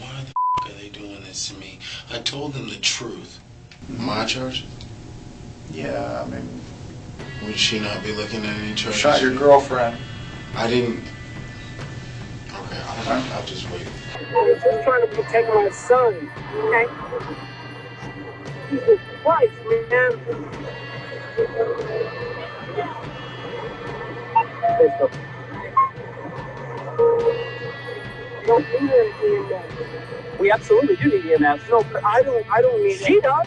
why the f*** are they doing this to me? I told them the truth. My charge? Yeah, I mean... Would she not be looking at any charges? Shot your girlfriend. I didn't... Okay, I'll just wait. I'm just trying to protect my son, okay? Jesus Christ, man. Don't need any EMS. We absolutely do need EMS. No, but I don't need it. She does.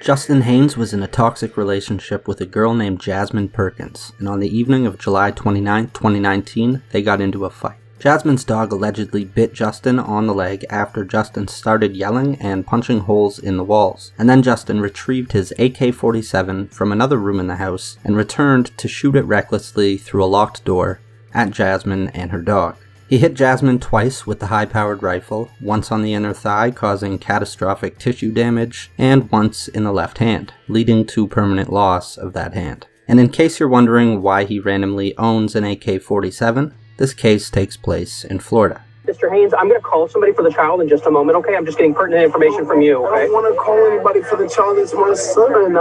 Justin Haynes was in a toxic relationship with a girl named Jasmine Perkins, and on the evening of July 29, 2019, they got into a fight. Jasmine's dog allegedly bit Justin on the leg after Justin started yelling and punching holes in the walls, and then Justin retrieved his AK-47 from another room in the house and returned to shoot it recklessly through a locked door at Jasmine and her dog. He hit Jasmine twice with the high-powered rifle, once on the inner thigh causing catastrophic tissue damage, and once in the left hand, leading to permanent loss of that hand. And in case you're wondering why he randomly owns an AK-47, this case takes place in Florida. Mr. Haynes, I'm going to call somebody for the child in just a moment, okay? I'm just getting pertinent information from you, okay? I don't want to call anybody for the child. It's my son.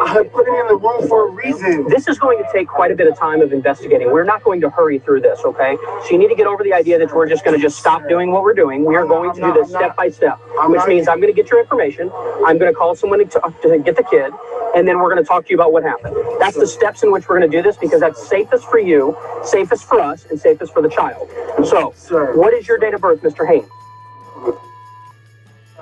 I put him in the room for a reason. This is going to take quite a bit of time of investigating. We're not going to hurry through this, okay? So you need to get over the idea that we're just going to stop doing what we're doing. We are going to do this step by step, which means I'm going to get your information. I'm going to call someone to get the kid, and then we're going to talk to you about what happened. That's the steps in which we're going to do this because that's safest for you, safest for us, and safest for the child. So, what is your date of birth, Mr. Haynes?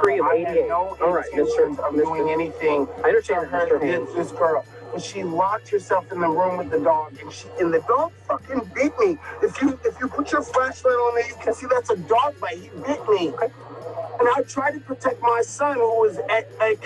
I had no intentions of doing anything. I understand, Mr. Haynes. This girl, but she locked herself in the room with the dog, and the dog fucking bit me. If you put your flashlight on there, you can see that's a dog bite. He bit me, and I tried to protect my son, who was at a.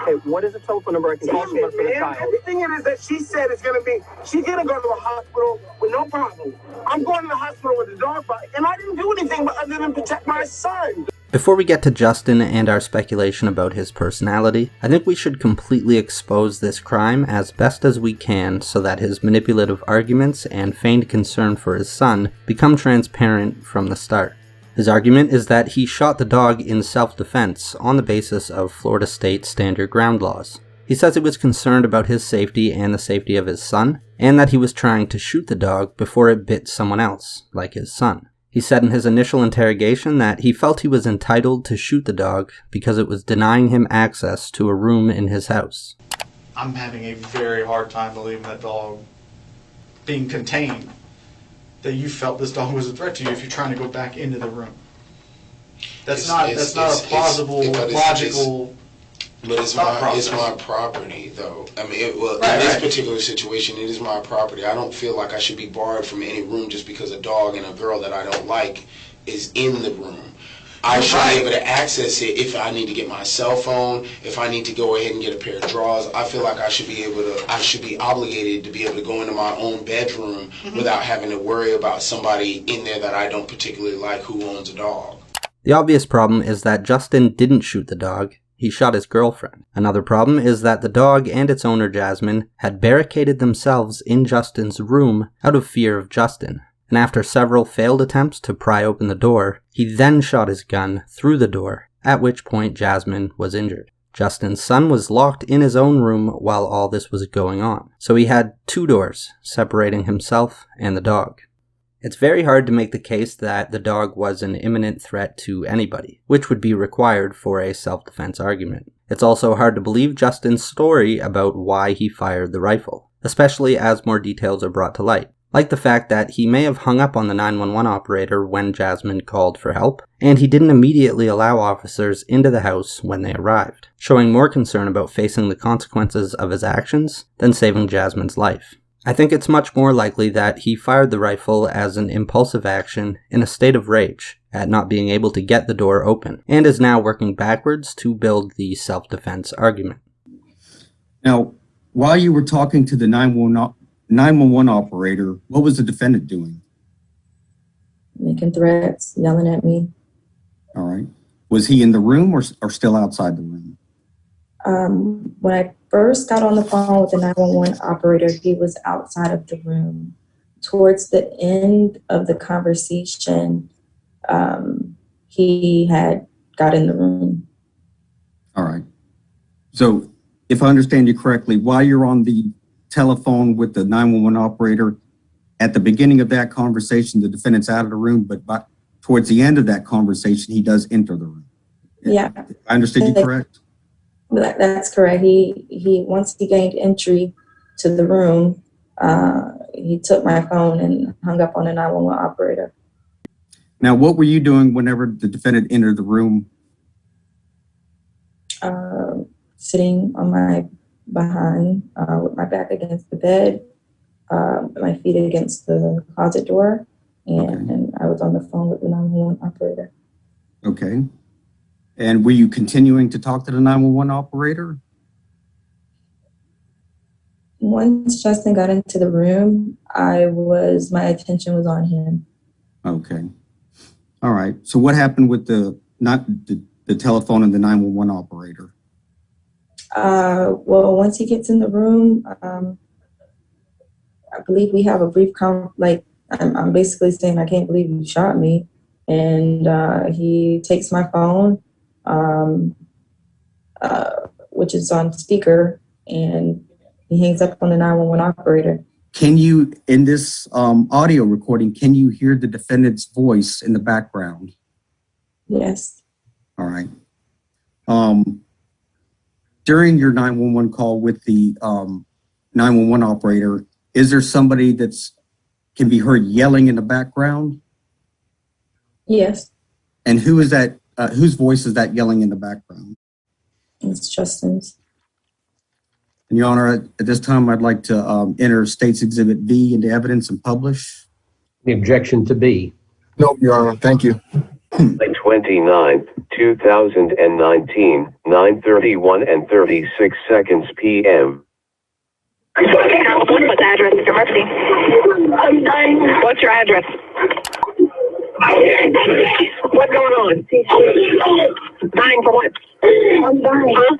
Hey, what is the telephone number I can call someone for the child? Everything it is that she said is going to be, she's going to go to the hospital with no problem. I'm going to the hospital with the dog bite, and I didn't do anything other than protect my son. Before we get to Justin and our speculation about his personality, I think we should completely expose this crime as best as we can so that his manipulative arguments and feigned concern for his son become transparent from the start. His argument is that he shot the dog in self-defense on the basis of Florida state standard ground laws. He says he was concerned about his safety and the safety of his son, and that he was trying to shoot the dog before it bit someone else, like his son. He said in his initial interrogation that he felt he was entitled to shoot the dog because it was denying him access to a room in his house. I'm having a very hard time believing that dog being contained, that you felt this dog was a threat to you if you're trying to go back into the room. That's not a plausible, logical. But it's my property, though. I mean, in this particular situation, it is my property. I don't feel like I should be barred from any room just because a dog and a girl that I don't like is in the room. I should be able to access it if I need to get my cell phone, if I need to go ahead and get a pair of drawers. I feel like I should be obligated to be able to go into my own bedroom without having to worry about somebody in there that I don't particularly like who owns a dog. The obvious problem is that Justin didn't shoot the dog. He shot his girlfriend. Another problem is that the dog and its owner Jasmine had barricaded themselves in Justin's room out of fear of Justin. And after several failed attempts to pry open the door, he then shot his gun through the door, at which point Jasmine was injured. Justin's son was locked in his own room while all this was going on, so he had two doors separating himself and the dog. It's very hard to make the case that the dog was an imminent threat to anybody, which would be required for a self-defense argument. It's also hard to believe Justin's story about why he fired the rifle, especially as more details are brought to light, like the fact that he may have hung up on the 911 operator when Jasmine called for help, and he didn't immediately allow officers into the house when they arrived, showing more concern about facing the consequences of his actions than saving Jasmine's life. I think it's much more likely that he fired the rifle as an impulsive action in a state of rage at not being able to get the door open, and is now working backwards to build the self-defense argument. Now, while you were talking to the 911 operator, what was the defendant doing? Making threats, yelling at me. All right. Was he in the room or still outside the room? When I first got on the phone with the 911 operator, he was outside of the room towards the end of the conversation, he had got in the room. All right. So if I understand you correctly, while you're on the telephone with the 911 operator, at the beginning of that conversation, the defendant's out of the room, but towards the end of that conversation, he does enter the room. Yeah. I understood you correct? That's correct. He once he gained entry to the room, he took my phone and hung up on the 911 operator. Now, what were you doing whenever the defendant entered the room? Sitting on my behind with my back against the bed, my feet against the closet door, and I was on the phone with the 911 operator. Okay. And were you continuing to talk to the 911 operator? Once Justin got into the room, my attention was on him. Okay. All right. So what happened with the telephone and the 911 operator? Well, once he gets in the room, I believe we have a brief I'm basically saying, I can't believe you shot me. And he takes my phone, which is on speaker, and he hangs up on the 911 operator. Can you, in this audio recording, can you hear the defendant's voice in the background? Yes. All right. During your 911 call with the 911 operator, is there somebody can be heard yelling in the background? Yes. And who is that? Whose voice is that yelling in the background? It's Justin's. And Your Honor, at this time, I'd like to enter State's Exhibit B into evidence and publish. The objection to B. No, Your Honor. Thank you. 29, 2019, 9:31 and 36 seconds p.m. What's the address, Mr. Murphy? I'm dying. What's your address? What's going on? Dying for what? I'm dying. Huh?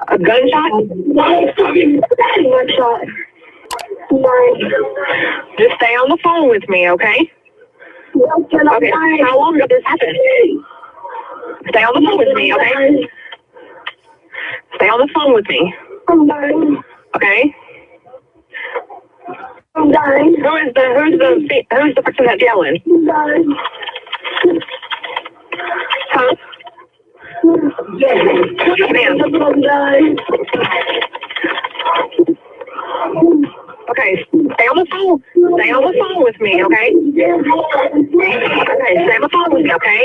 A gunshot? Gunshot. Just stay on the phone with me, okay? Okay. How long ago this happened? Stay on the phone with me, okay? Stay on the phone with me. I'm dying. Okay. I'm dying. Who's the person that's yelling? I'm dying. Huh? Ma'am. I'm dying. Okay, stay on the phone. Stay on the phone with me, okay? Okay, stay on the phone with me, okay?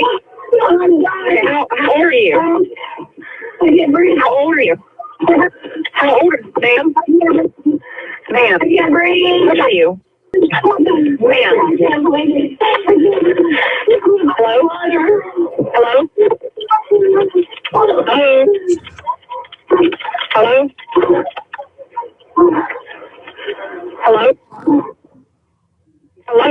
Okay, how old are you? How old are you? How old are you, ma'am? Ma'am, what are you? Ma'am. Hello? Hello? Hello? Hello? Hello? Hello? Hello?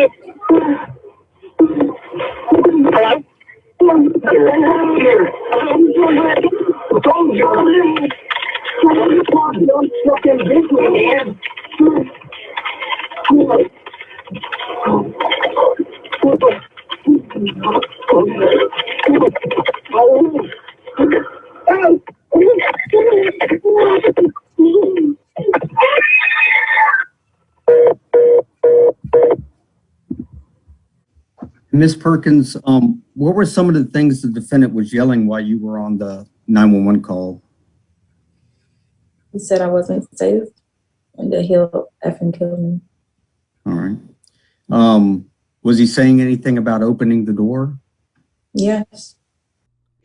Ms. Perkins, what were some of the things the defendant was yelling while you were on the 911 call? He said I wasn't safe and that he'll effing kill me. All right. Was he saying anything about opening the door? Yes.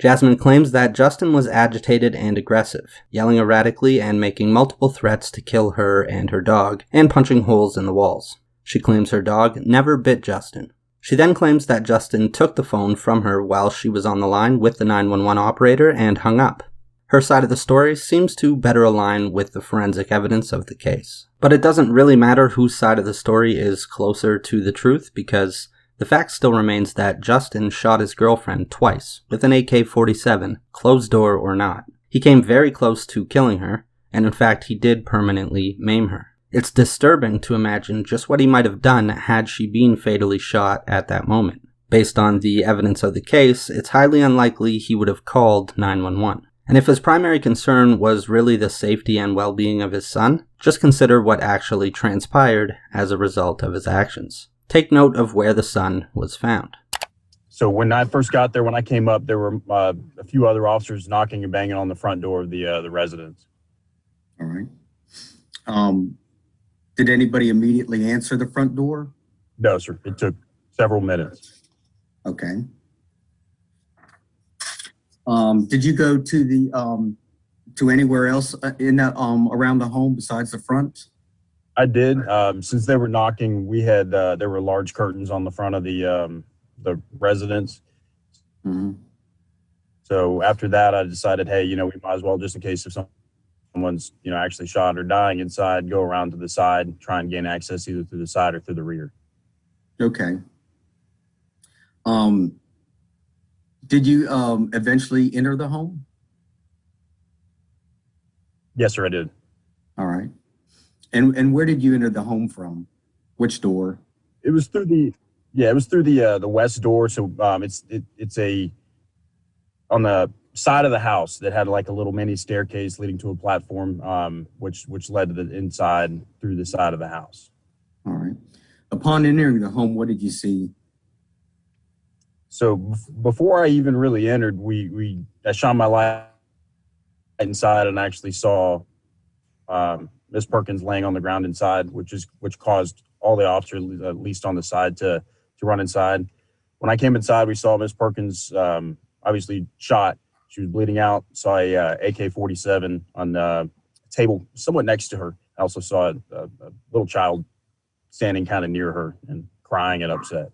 Jasmine claims that Justin was agitated and aggressive, yelling erratically and making multiple threats to kill her and her dog, and punching holes in the walls. She claims her dog never bit Justin. She then claims that Justin took the phone from her while she was on the line with the 911 operator and hung up. Her side of the story seems to better align with the forensic evidence of the case. But it doesn't really matter whose side of the story is closer to the truth, because the fact still remains that Justin shot his girlfriend twice with an AK-47, closed door or not. He came very close to killing her, and in fact he did permanently maim her. It's disturbing to imagine just what he might have done had she been fatally shot at that moment. Based on the evidence of the case, it's highly unlikely he would have called 911. And if his primary concern was really the safety and well-being of his son, just consider what actually transpired as a result of his actions. Take note of where the son was found. So when I first got there, when I came up, there were a few other officers knocking and banging on the front door of the residence. All right. Did anybody immediately answer the front door? No, sir. It took several minutes. Okay. Did you go to the to anywhere else in that around the home besides the front? I did. Since they were knocking, we had there were large curtains on the front of the residence. Mm-hmm. So after that, I decided, hey, we might as well, just in case if someone's actually shot or dying inside, go around to the side, try and gain access either through the side or through the rear. Okay. Did you eventually enter the home? Yes, sir, I did. All right. And where did you enter the home from? Which door? It was through the west door. So it's on the side of the house that had like a little mini staircase leading to a platform, which led to the inside through the side of the house. All right. Upon entering the home, what did you see? So before I even really entered, I shone my light inside and actually saw Miss Perkins laying on the ground inside, which caused all the officers, at least on the side, to run inside. When I came inside, we saw Miss Perkins obviously shot. She was bleeding out. Saw a AK-47 on the table somewhat next to her. I also saw a little child standing kind of near her and crying and upset.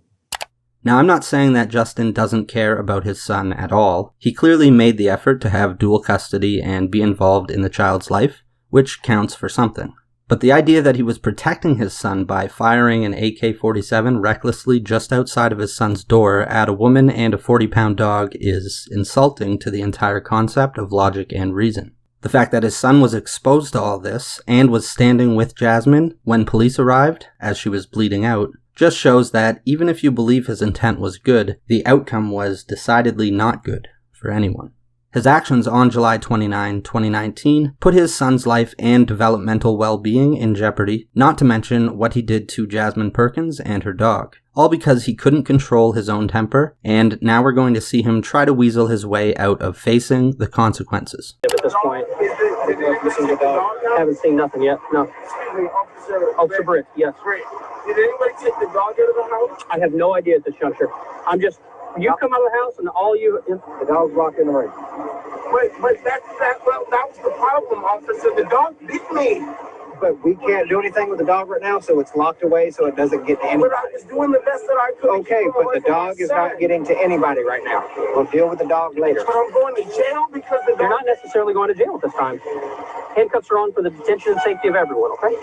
Now, I'm not saying that Justin doesn't care about his son at all. He clearly made the effort to have dual custody and be involved in the child's life, which counts for something. But the idea that he was protecting his son by firing an AK-47 recklessly just outside of his son's door at a woman and a 40-pound dog is insulting to the entire concept of logic and reason. The fact that his son was exposed to all this and was standing with Jasmine when police arrived, as she was bleeding out, just shows that even if you believe his intent was good, the outcome was decidedly not good for anyone. His actions on July 29, 2019 put his son's life and developmental well-being in jeopardy, not to mention what he did to Jasmine Perkins and her dog, all because he couldn't control his own temper, and now we're going to see him try to weasel his way out of facing the consequences. At this point, I haven't seen nothing yet, no. Officer Britt, yes. Did anybody take the dog out of the house? I have no idea at this juncture. You come out of the house and the dog's locked in the ring. But that was the problem, officer. The dog bit me. But we can't do anything with the dog right now, so it's locked away so it doesn't get to anybody. But I was doing the best that I could. Okay, but the dog is not getting to anybody right now. We'll deal with the dog later. But I'm going to jail because the dog... You're not necessarily going to jail at this time. Handcuffs are on for the detention and safety of everyone, okay?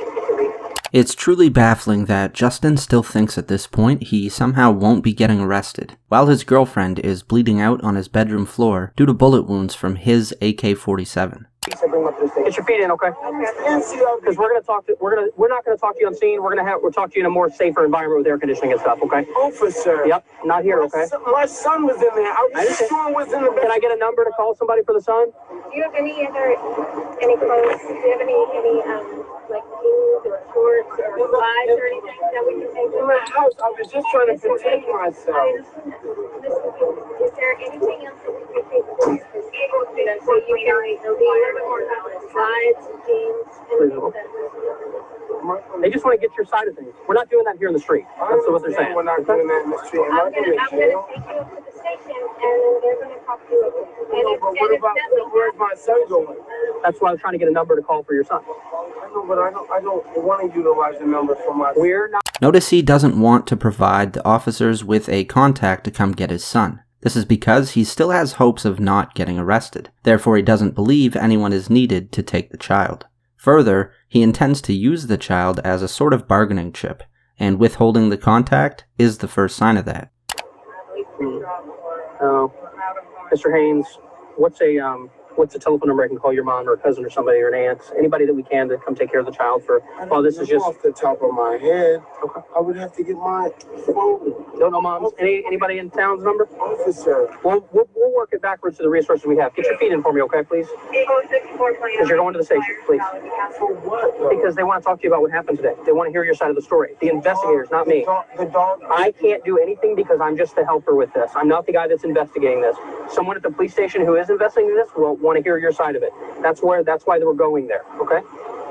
It's truly baffling that Justin still thinks at this point he somehow won't be getting arrested, while his girlfriend is bleeding out on his bedroom floor due to bullet wounds from his AK-47. Get your feet in, okay? Because we're not gonna talk to you on scene. We'll talk to you in a more safer environment with air conditioning and stuff, okay? Officer. Yep, not here, okay? My son was in there. I was sure was in the bed. Can I get a number to call somebody for the son? Do you have any clothes? Do you have any like jeans or shorts or slides or anything that we can take? In my house, I was just trying to protect myself. Is there anything else that we can take for you? So you can slides, jeans, anything like that. They just want to get your side of things. We're not doing that here in the street. That's what they're saying. We're not doing that in the street. I'm gonna take you up to the station, and then they're gonna talk to you. But what about where's my son going? That's why I was trying to get a number to call for your son. I know, but I don't want to utilize the number for my son. We're not. Notice he doesn't want to provide the officers with a contact to come get his son. This is because he still has hopes of not getting arrested. Therefore, he doesn't believe anyone is needed to take the child. Further, he intends to use the child as a sort of bargaining chip, and withholding the contact is the first sign of that. Mr. Haynes, what's a what's the telephone number I can call your mom or a cousin or somebody or an aunt, anybody that we can to come take care of the child for while this is just off the top of my head. Okay. I would have to get my phone. Don't know moms. Anybody in town's number? Officer. We'll work it backwards to the resources we have. Get your feet in for me, okay, please? Because you're going to the station, please. For what? Though? Because they want to talk to you about what happened today. They want to hear your side of the story. The investigators, not me. The dog. I can't do anything because I'm just the helper with this. I'm not the guy that's investigating this. Someone at the police station who is investigating this will want to hear your side of it. That's why we're going there, okay?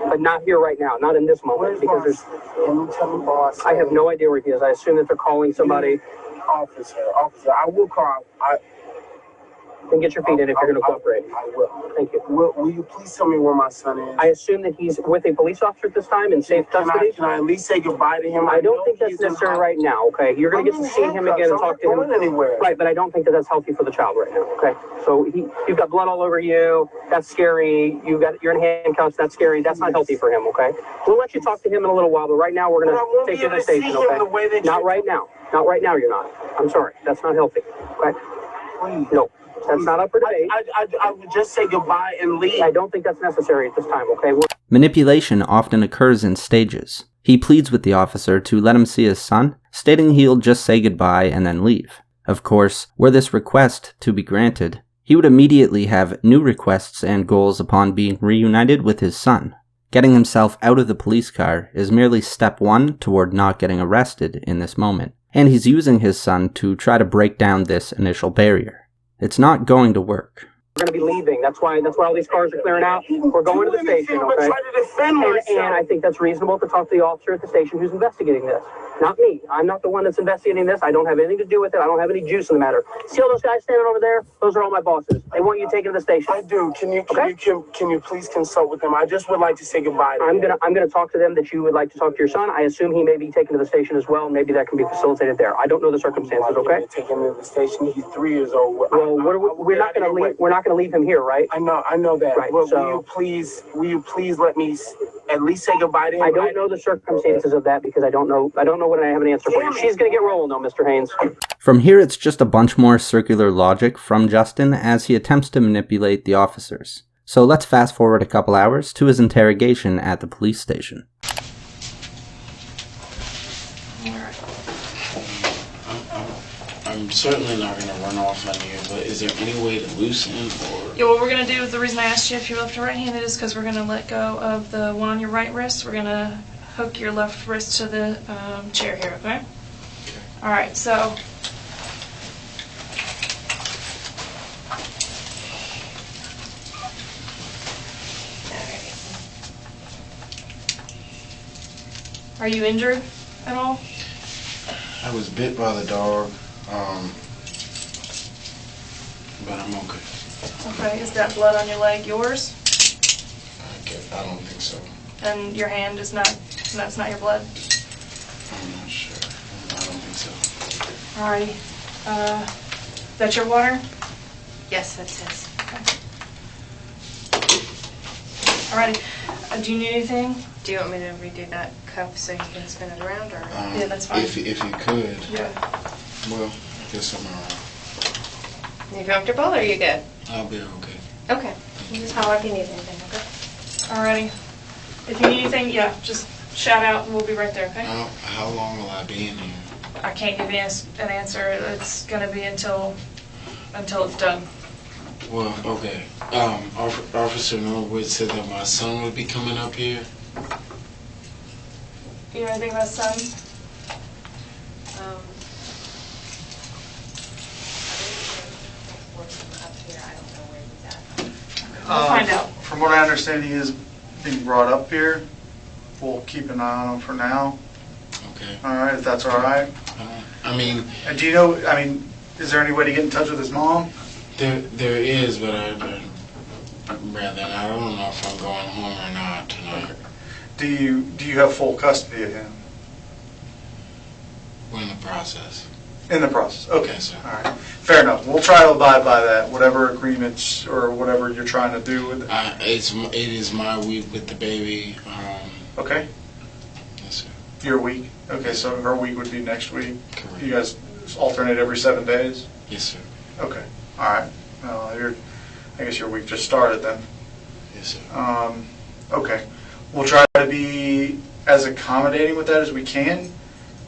But not here right now, not in this moment, because there's. Can you tell me, boss? I have no idea where he is. I assume that they're calling somebody. Officer, I will call. Then get your feet in if you're going to cooperate. I will. Thank you. Will you please tell me where my son is? I assume that he's with a police officer at this time in safe custody. Can I at least say goodbye to him? I don't think that's necessary right now, okay? You're going to get to see him again and talk to him. Anywhere. Right, but I don't think that that's healthy for the child right now, okay? So you've got blood all over you. That's scary. You're in handcuffs. That's scary. That's not healthy for him, okay? We'll let you talk to him in a little while, but right now we're going to take you to the station, okay? Not right now. Not right now, you're not. I'm sorry. That's not healthy, okay? Please. No. That's not up for debate. I would just say goodbye and leave. I don't think that's necessary at this time, okay? Manipulation often occurs in stages. He pleads with the officer to let him see his son, stating he'll just say goodbye and then leave. Of course, were this request to be granted, he would immediately have new requests and goals upon being reunited with his son. Getting himself out of the police car is merely step one toward not getting arrested in this moment, and he's using his son to try to break down this initial barrier. It's not going to work. We're going to be leaving. That's why all these cars are clearing out. We're going to the station, okay? And I think that's reasonable to talk to the officer at the station who's investigating this. Not me. I'm not the one that's investigating this. I don't have anything to do with it. I don't have any juice in the matter. See all those guys standing over there? Those are all my bosses. They want you taken to the station. I do. Can you please consult with them? I just would like to say goodbye to them. I'm gonna talk to them that you would like to talk to your son. I assume he may be taken to the station as well. Maybe that can be facilitated there. I don't know the circumstances, okay? Taken to the station. He's 3 years old. Well, we're not gonna leave. We're not gonna leave him here, right? I know that. Right. Well, so, will you please let me at least say goodbye to him? I don't know the circumstances of that because I don't know what I have an answer for you. She's gonna get rolling though, Mr. Haynes. From here, it's just a bunch more circular logic from Justin as he attempts to manipulate the officers. So let's fast forward a couple hours to his interrogation at the police station. I'm certainly not going to run off on you, but is there any way to loosen or... Yeah, what we're going to do, the reason I asked you if you're left or right-handed is because we're going to let go of the one on your right wrist. We're going to hook your left wrist to the chair here, okay? All right, so... Are you injured at all? I was bit by the dog, but I'm okay. Okay, is that blood on your leg yours? I don't think so. And your hand is not, that's not your blood? I'm not sure. I don't think so. Alrighty. Is that your water? Yes, that's his. Okay. Alrighty. Do you need anything? Do you want me to redo that cuff so you can spin it around, or? Yeah, that's fine. If you could. Yeah. Well, I guess I'm around. You comfortable, or are you good? I'll be okay. Okay. You just holler if you need anything, okay? Alrighty. If you need anything, yeah, just shout out and we'll be right there, okay? How long will I be in here? I can't give you an answer. It's going to be until it's done. Well, okay. Officer Norwood said that my son would be coming up here. You know anything about son? We'll find out. From what I understand, he is being brought up here. We'll keep an eye on him for now. Okay. All right, if that's all right. I mean... And do you know, is there any way to get in touch with his mom? There is, but I don't know if I'm going home or not tonight. Okay. Do you have full custody of him? We're in the process. In the process. Okay, sir. All right. Fair enough. We'll try to abide by that, whatever agreements or whatever you're trying to do with it. It is my week with the baby. Okay. Yes, sir. Your week? Okay, so her week would be next week? Correct. You guys alternate every 7 days? Yes, sir. Okay. All right. I I guess your week just started then. Yes, sir. Okay. We'll try to be as accommodating with that as we can,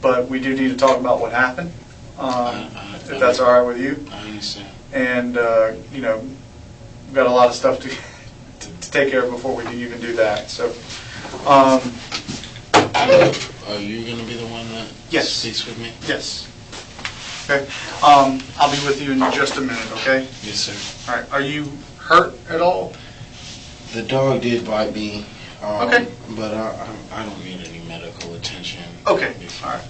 but we do need to talk about what happened, if that's all right with you. I understand. And, you know, we've got a lot of stuff to take care of before we even do that. So, are you going to be the one that speaks with me? Yes. Okay. I'll be with you in just a minute, okay? Yes, sir. All right. Are you hurt at all? The dog did bite me. Okay. But I don't need any medical attention. Okay. All right.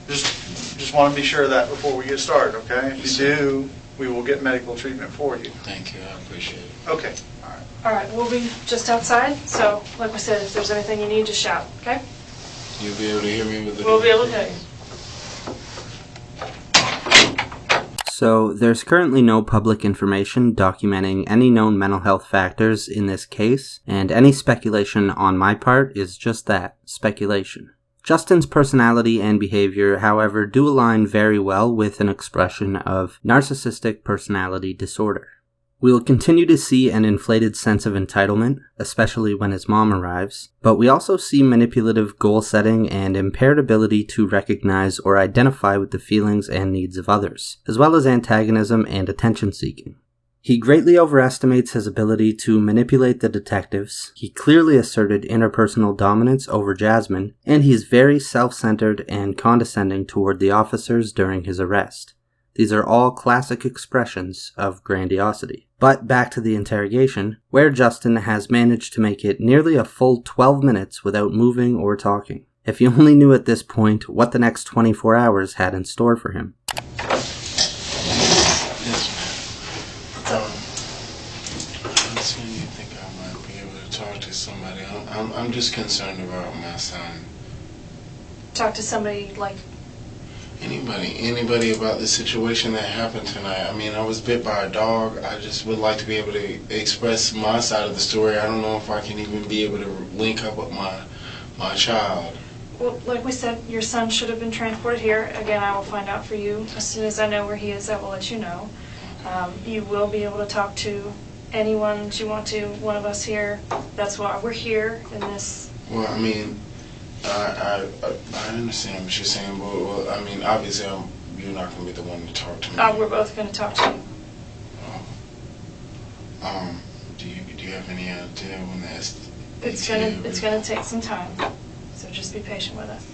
Just want to be sure of that before we get started, okay? If you do, we will get medical treatment for you. Thank you. I appreciate it. Okay. All right. All right, we'll be just outside, so like we said, if there's anything you need, just shout, okay? You'll be able to hear me with the We'll be able to hear you. So, there's currently no public information documenting any known mental health factors in this case, and any speculation on my part is just that, speculation. Justin's personality and behavior, however, do align very well with an expression of narcissistic personality disorder. We'll continue to see an inflated sense of entitlement, especially when his mom arrives, but we also see manipulative goal setting and impaired ability to recognize or identify with the feelings and needs of others, as well as antagonism and attention seeking. He greatly overestimates his ability to manipulate the detectives, he clearly asserted interpersonal dominance over Jasmine, and he's very self-centered and condescending toward the officers during his arrest. These are all classic expressions of grandiosity. But back to the interrogation, where Justin has managed to make it nearly a full 12 minutes without moving or talking. If you only knew at this point what the next 24 hours had in store for him. Yes, ma'am. How soon do you think I might be able to talk to somebody? I'm just concerned about my son. Talk to somebody like... Anybody about the situation that happened tonight. I mean, I was bit by a dog. I just would like to be able to express my side of the story. I don't know if I can even be able to link up with my child. Well, like we said, your son should have been transported here. Again, I will find out for you. As soon as I know where he is, I will let you know. You will be able to talk to anyone that you want to, one of us here. That's why we're here in this. Well, I mean... I understand what you're saying, but well, I mean, obviously, you're not going to be the one to talk to me. We're both going to talk to you. Do you have any idea when that's? It's gonna take some time, so just be patient with us.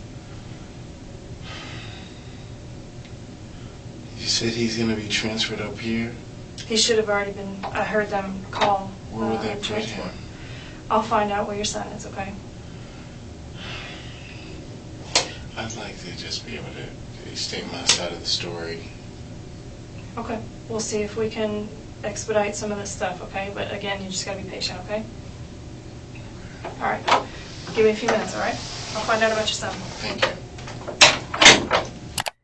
You said he's going to be transferred up here. He should have already been. I heard them call. Where would they put him? I'll find out where your son is. Okay. I'd like to just be able to state my side of the story. Okay. We'll see if we can expedite some of this stuff, okay? But again, you just gotta be patient, okay? All right. Give me a few minutes, all right? I'll find out about your son. Thank you.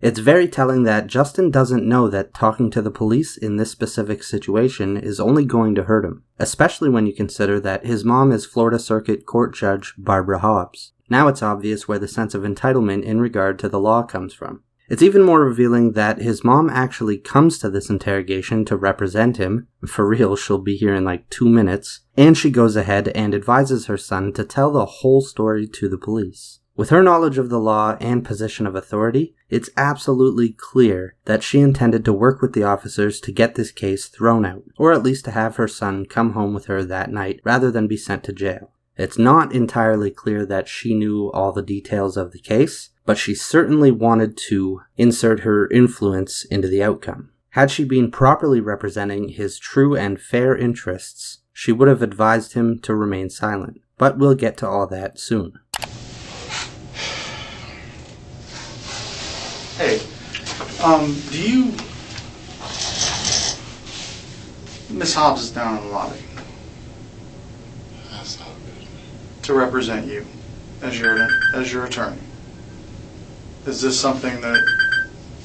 It's very telling that Justin doesn't know that talking to the police in this specific situation is only going to hurt him, especially when you consider that his mom is Florida Circuit Court Judge Barbara Hobbs. Now it's obvious where the sense of entitlement in regard to the law comes from. It's even more revealing that his mom actually comes to this interrogation to represent him. For real, she'll be here in like 2 minutes. And she goes ahead and advises her son to tell the whole story to the police. With her knowledge of the law and position of authority, it's absolutely clear that she intended to work with the officers to get this case thrown out, or at least to have her son come home with her that night rather than be sent to jail. It's not entirely clear that she knew all the details of the case, but she certainly wanted to insert her influence into the outcome. Had she been properly representing his true and fair interests, she would have advised him to remain silent. But we'll get to all that soon. Hey, do you... Miss Hobbs is down in the lobby. That's not good. To represent you as your attorney. Is this something that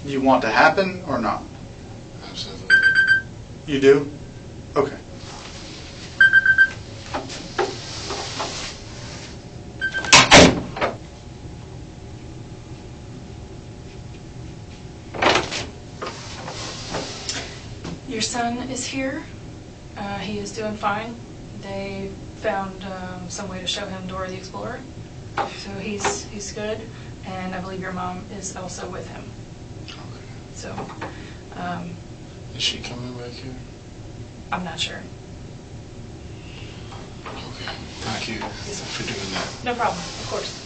you want to happen or not? Absolutely. You do? Okay. Your son is here. He is doing fine. They found some way to show him Dora the Explorer. So he's good, and I believe your mom is also with him. Okay. So, is she coming back here? I'm not sure. Okay, thank you for doing that. No problem, of course.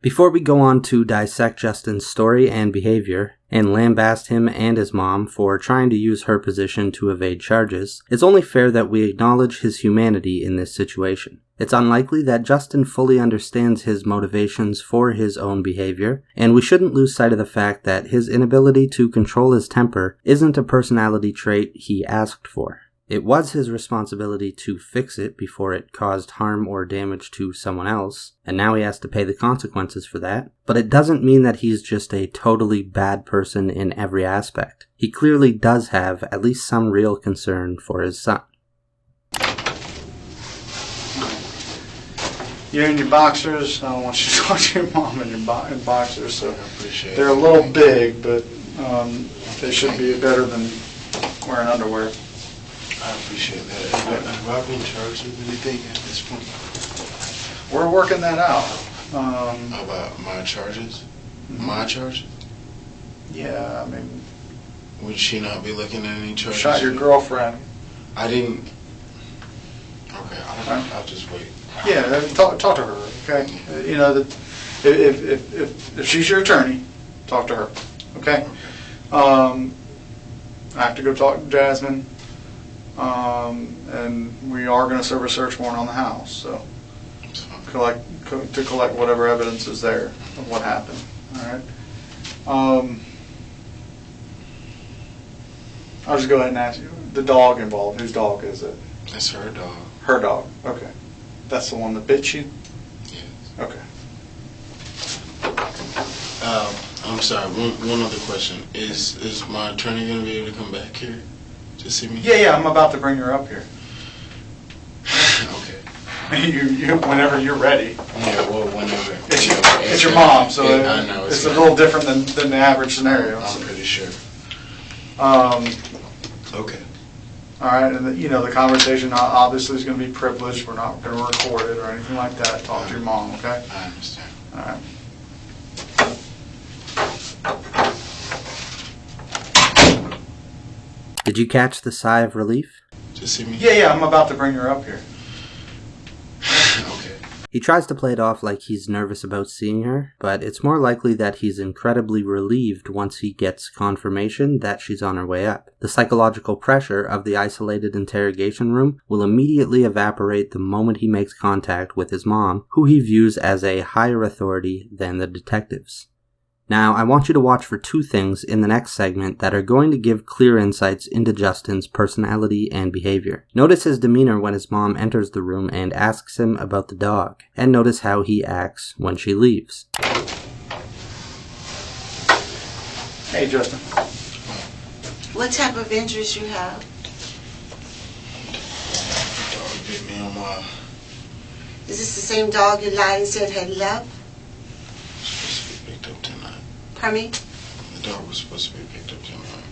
Before we go on to dissect Justin's story and behavior, and lambaste him and his mom for trying to use her position to evade charges, it's only fair that we acknowledge his humanity in this situation. It's unlikely that Justin fully understands his motivations for his own behavior, and we shouldn't lose sight of the fact that his inability to control his temper isn't a personality trait he asked for. It was his responsibility to fix it before it caused harm or damage to someone else, and now he has to pay the consequences for that. But it doesn't mean that he's just a totally bad person in every aspect. He clearly does have at least some real concern for his son. You're in your boxers. I don't want you to talk to your mom in your boxers. So they're a it. little big, but they should be better than wearing underwear. I appreciate that. Have I been charged with anything at this point? We're working that out. About my charges? My charges? Yeah, I mean... Would she not be looking at any charges? Shot your girlfriend. I didn't... Okay, I'll just wait. Yeah, talk to her, okay? You know, that if she's your attorney, talk to her, okay? I have to go talk to Jasmine. And we are going to serve a search warrant on the house, so to collect whatever evidence is there of what happened. All right. I'll just go ahead and ask you. The dog involved. Whose dog is it? It's her dog. Her dog. Okay. That's the one that bit you? Yes. Okay. I'm sorry. One other question. Is my attorney going to be able to come back here to see me? Yeah. I'm about to bring her up here. Okay. You whenever you're ready. Yeah. Well, whenever. It's your mom, so I know it's a little different than the average scenario. I'm pretty sure. Okay. All right, and the conversation obviously is going to be privileged. We're not going to record it or anything like that. Talk to your mom, okay? I understand. All right. Did you catch the sigh of relief? To see me? Yeah, I'm about to bring her up here. Okay. He tries to play it off like he's nervous about seeing her, but it's more likely that he's incredibly relieved once he gets confirmation that she's on her way up. The psychological pressure of the isolated interrogation room will immediately evaporate the moment he makes contact with his mom, who he views as a higher authority than the detectives. Now, I want you to watch for two things in the next segment that are going to give clear insights into Justin's personality and behavior. Notice his demeanor when his mom enters the room and asks him about the dog, and notice how he acts when she leaves. Hey, Justin. What type of injuries you have? The dog bit me on my... Is this the same dog you lied and said had left? Supposed to be picked up tonight. Pardon me? The dog was supposed to be picked up tonight.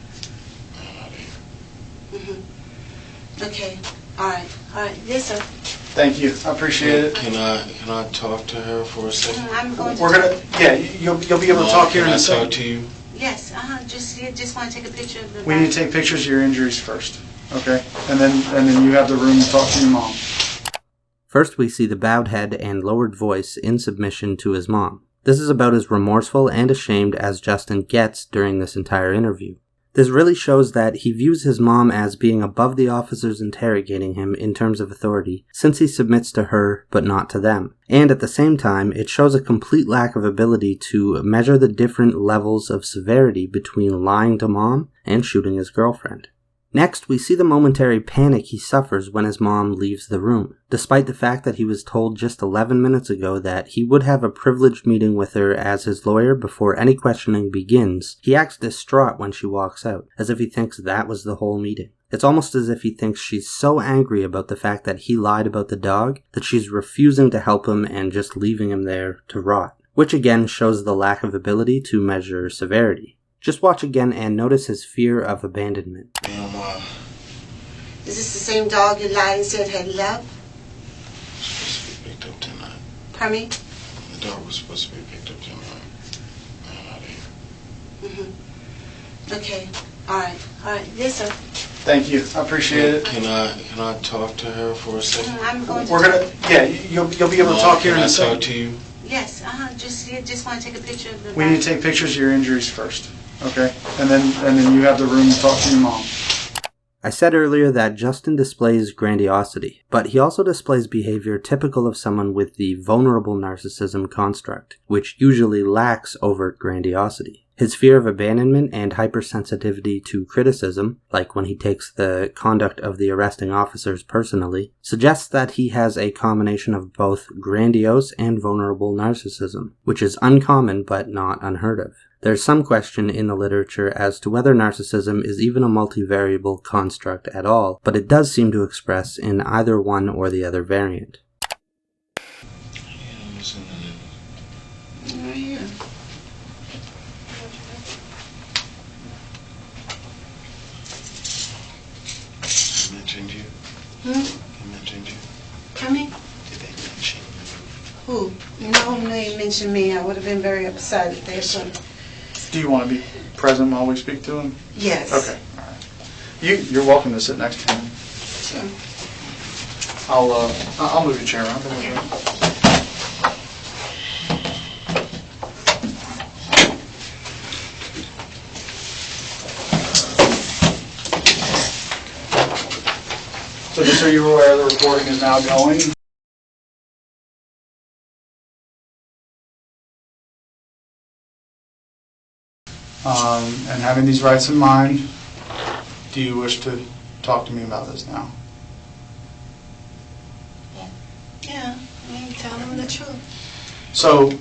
Not here. Mm-hmm. Okay. All right. Yes, sir. Thank you. I appreciate it. Can I talk to her for a second? I'm going to. We're gonna. Yeah, you'll be able to talk here in a second. Can I talk to you? Yes. Just want to take a picture of the. We need to take pictures of your injuries first. Okay. And then you have the room to talk to your mom. First, we see the bowed head and lowered voice in submission to his mom. This is about as remorseful and ashamed as Justin gets during this entire interview. This really shows that he views his mom as being above the officers interrogating him in terms of authority, since he submits to her but not to them. And at the same time, it shows a complete lack of ability to measure the different levels of severity between lying to mom and shooting his girlfriend. Next, we see the momentary panic he suffers when his mom leaves the room. Despite the fact that he was told just 11 minutes ago that he would have a privileged meeting with her as his lawyer before any questioning begins, he acts distraught when she walks out, as if he thinks that was the whole meeting. It's almost as if he thinks she's so angry about the fact that he lied about the dog that she's refusing to help him and just leaving him there to rot, which again shows the lack of ability to measure severity. Just watch again and notice his fear of abandonment. Is this the same dog you lied and said had left? Supposed to be picked up tonight. Pardon me? The dog was supposed to be picked up tonight. I'm not here. Okay. All right. Yes, sir. Thank you. I appreciate it. Can I talk to her for a second? I'm going to. We're gonna. Yeah, you'll be able to talk here in a second. Can I talk to you? Yes. Just want to take a picture of the. We need to take pictures of your injuries first. Okay. And then you have the room to talk to your mom. I said earlier that Justin displays grandiosity, but he also displays behavior typical of someone with the vulnerable narcissism construct, which usually lacks overt grandiosity. His fear of abandonment and hypersensitivity to criticism, like when he takes the conduct of the arresting officers personally, suggests that he has a combination of both grandiose and vulnerable narcissism, which is uncommon but not unheard of. There's some question in the literature as to whether narcissism is even a multivariable construct at all, but it does seem to express in either one or the other variant. I mentioned you. I mentioned you. Come in. Did they mention you? Who? No, they mentioned me. I would have been very upset if they should. Do you want to be present while we speak to him? Yes. Okay. All right. You're welcome to sit next to him. Sure. I'll move your chair around. Okay. So just so you're aware, the recording is now going. And having these rights in mind, do you wish to talk to me about this now? Yeah, tell them the truth. So,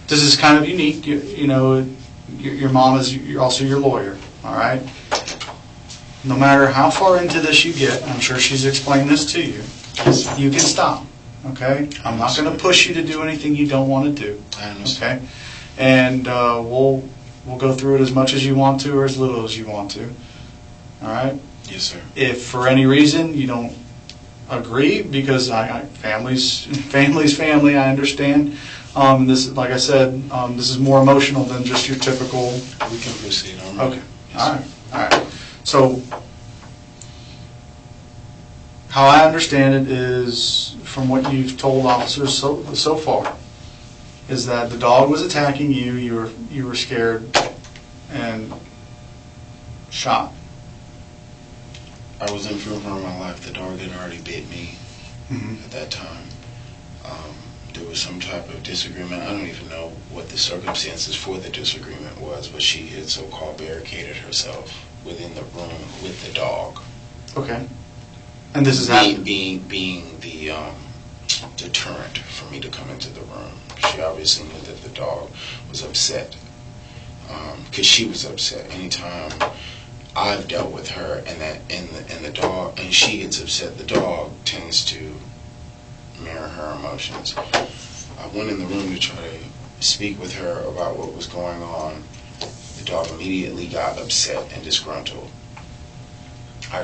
this is kind of unique. You know, your mom is also your lawyer, all right? No matter how far into this you get, I'm sure she's explained this to you, you can stop, okay? I'm not going to push you to do anything you don't want to do, okay? And we'll go through it as much as you want to or as little as you want to, all right? Yes, sir. If for any reason you don't agree, because family's family, I understand. This, like I said, this is more emotional than just your typical. We can proceed on. Okay. All right. So, how I understand it is, from what you've told officers so far, is that the dog was attacking you. You were scared and shot. I was in fear for my life. The dog had already bit me at that time. There was some type of disagreement. I don't even know what the circumstances for the disagreement was, but she had so-called barricaded herself within the room with the dog. Okay. And this is being the deterrent for me to come into the room. She obviously knew that the dog was upset, because she was upset anytime I've dealt with her, and the dog, and she gets upset. The dog tends to mirror her emotions. I went in the room to try to speak with her about what was going on. The dog immediately got upset and disgruntled.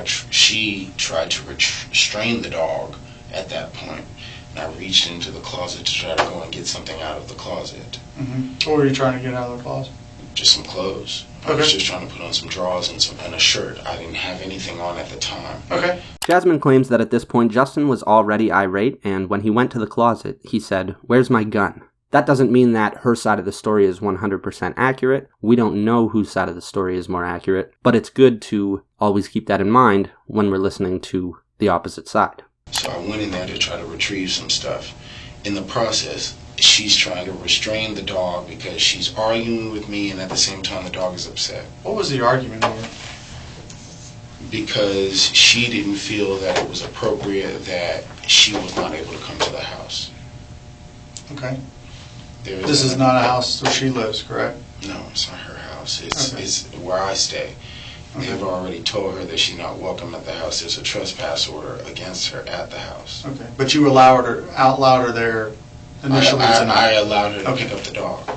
She tried to restrain the dog at that point, and I reached into the closet to try to go and get something out of the closet. What were you trying to get out of the closet? Just some clothes. I was just trying to put on some drawers and a shirt. I didn't have anything on at the time. Okay. Jasmine claims that at this point Justin was already irate, and when he went to the closet, he said, "Where's my gun?" That doesn't mean that her side of the story is 100% accurate. We don't know whose side of the story is more accurate, but it's good to always keep that in mind when we're listening to the opposite side. So I went in there to try to retrieve some stuff. In the process, she's trying to restrain the dog because she's arguing with me, and at the same time the dog is upset. What was the argument over? Because she didn't feel that it was appropriate that she was not able to come to the house. Okay. This is not a house where she lives, correct? No, it's not her house. It's where I stay. They've already told her that she's not welcome at the house. There's a trespass order against her at the house. Okay. But you outlawed her there initially tonight? I allowed her to pick up the dog.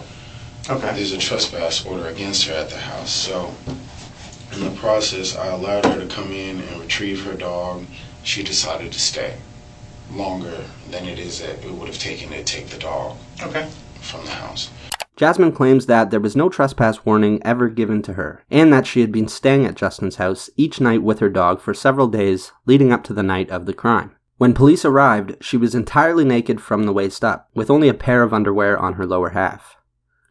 Okay. There's a trespass order against her at the house. So in the process, I allowed her to come in and retrieve her dog. She decided to stay longer than it is that it would have taken to take the dog from the house. Jasmine claims that there was no trespass warning ever given to her, and that she had been staying at Justin's house each night with her dog for several days leading up to the night of the crime. When police arrived, she was entirely naked from the waist up, with only a pair of underwear on her lower half.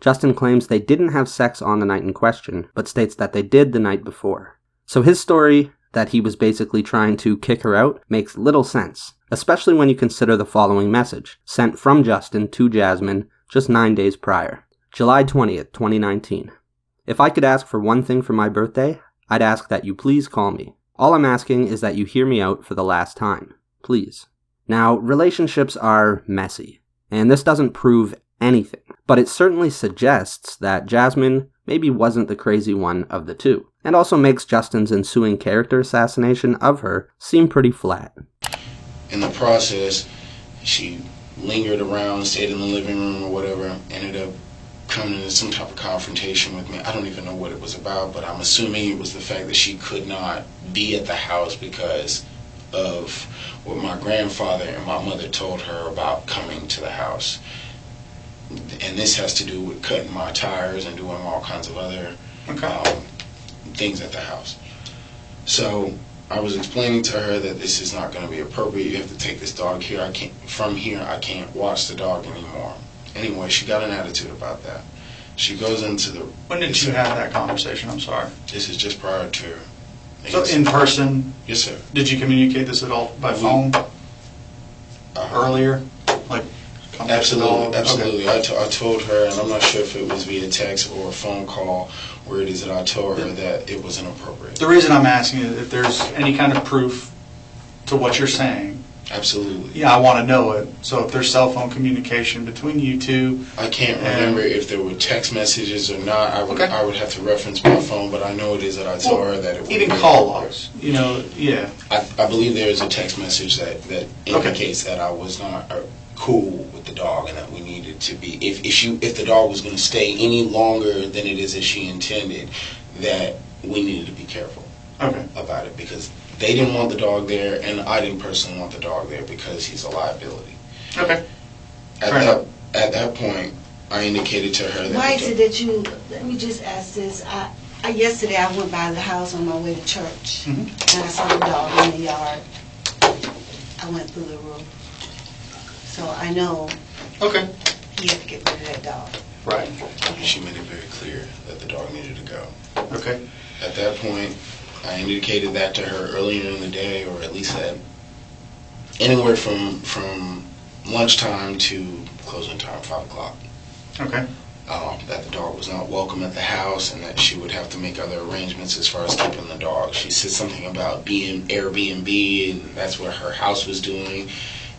Justin claims they didn't have sex on the night in question, but states that they did the night before. So his story, that he was basically trying to kick her out, makes little sense, especially when you consider the following message, sent from Justin to Jasmine just 9 days prior. July 20th, 2019. If I could ask for one thing for my birthday, I'd ask that you please call me. All I'm asking is that you hear me out for the last time. Please. Now, relationships are messy, and this doesn't prove anything, but it certainly suggests that Jasmine maybe wasn't the crazy one of the two, and also makes Justin's ensuing character assassination of her seem pretty flat. In the process, she lingered around, stayed in the living room or whatever, ended up coming into some type of confrontation with me. I don't even know what it was about, but I'm assuming it was the fact that she could not be at the house because of what my grandfather and my mother told her about coming to the house. And this has to do with cutting my tires and doing all kinds of other things at the house. So I was explaining to her that this is not going to be appropriate. You have to take this dog here. I can't watch the dog anymore. Anyway, she got an attitude about that. She goes into the... When did you have that conversation? I'm sorry. This is just prior to... So in person? Yes, sir. Did you communicate this at all by phone? Earlier? Like... Absolutely. Okay. I told her, and I'm not sure if it was via text or a phone call, where it is that I told her that it was inappropriate. The reason I'm asking is if there's any kind of proof to what you're saying. Absolutely. Yeah, I want to know it. So if there's cell phone communication between you two... I can't remember if there were text messages or not. I would have to reference my phone, but I know it is that I told her that it was... Even call logs, you know, yeah. I believe there is a text message that indicates that I was not cool with the dog and that we needed to be... If the dog was going to stay any longer than it is as she intended, that we needed to be careful about it, because... They didn't want the dog there, and I didn't personally want the dog there because he's a liability. Okay. At that point, I indicated to her that... Why is it that you... Let me just ask this. Yesterday, I went by the house on my way to church, and I saw the dog in the yard. I went through the roof. So I know he had to get rid of that dog. Right. She made it very clear that the dog needed to go. Okay. At that point... I indicated that to her earlier in the day, or at least at anywhere from lunchtime to closing time, 5 o'clock. Okay. That the dog was not welcome at the house and that she would have to make other arrangements as far as keeping the dog. She said something about being Airbnb, and that's what her house was doing,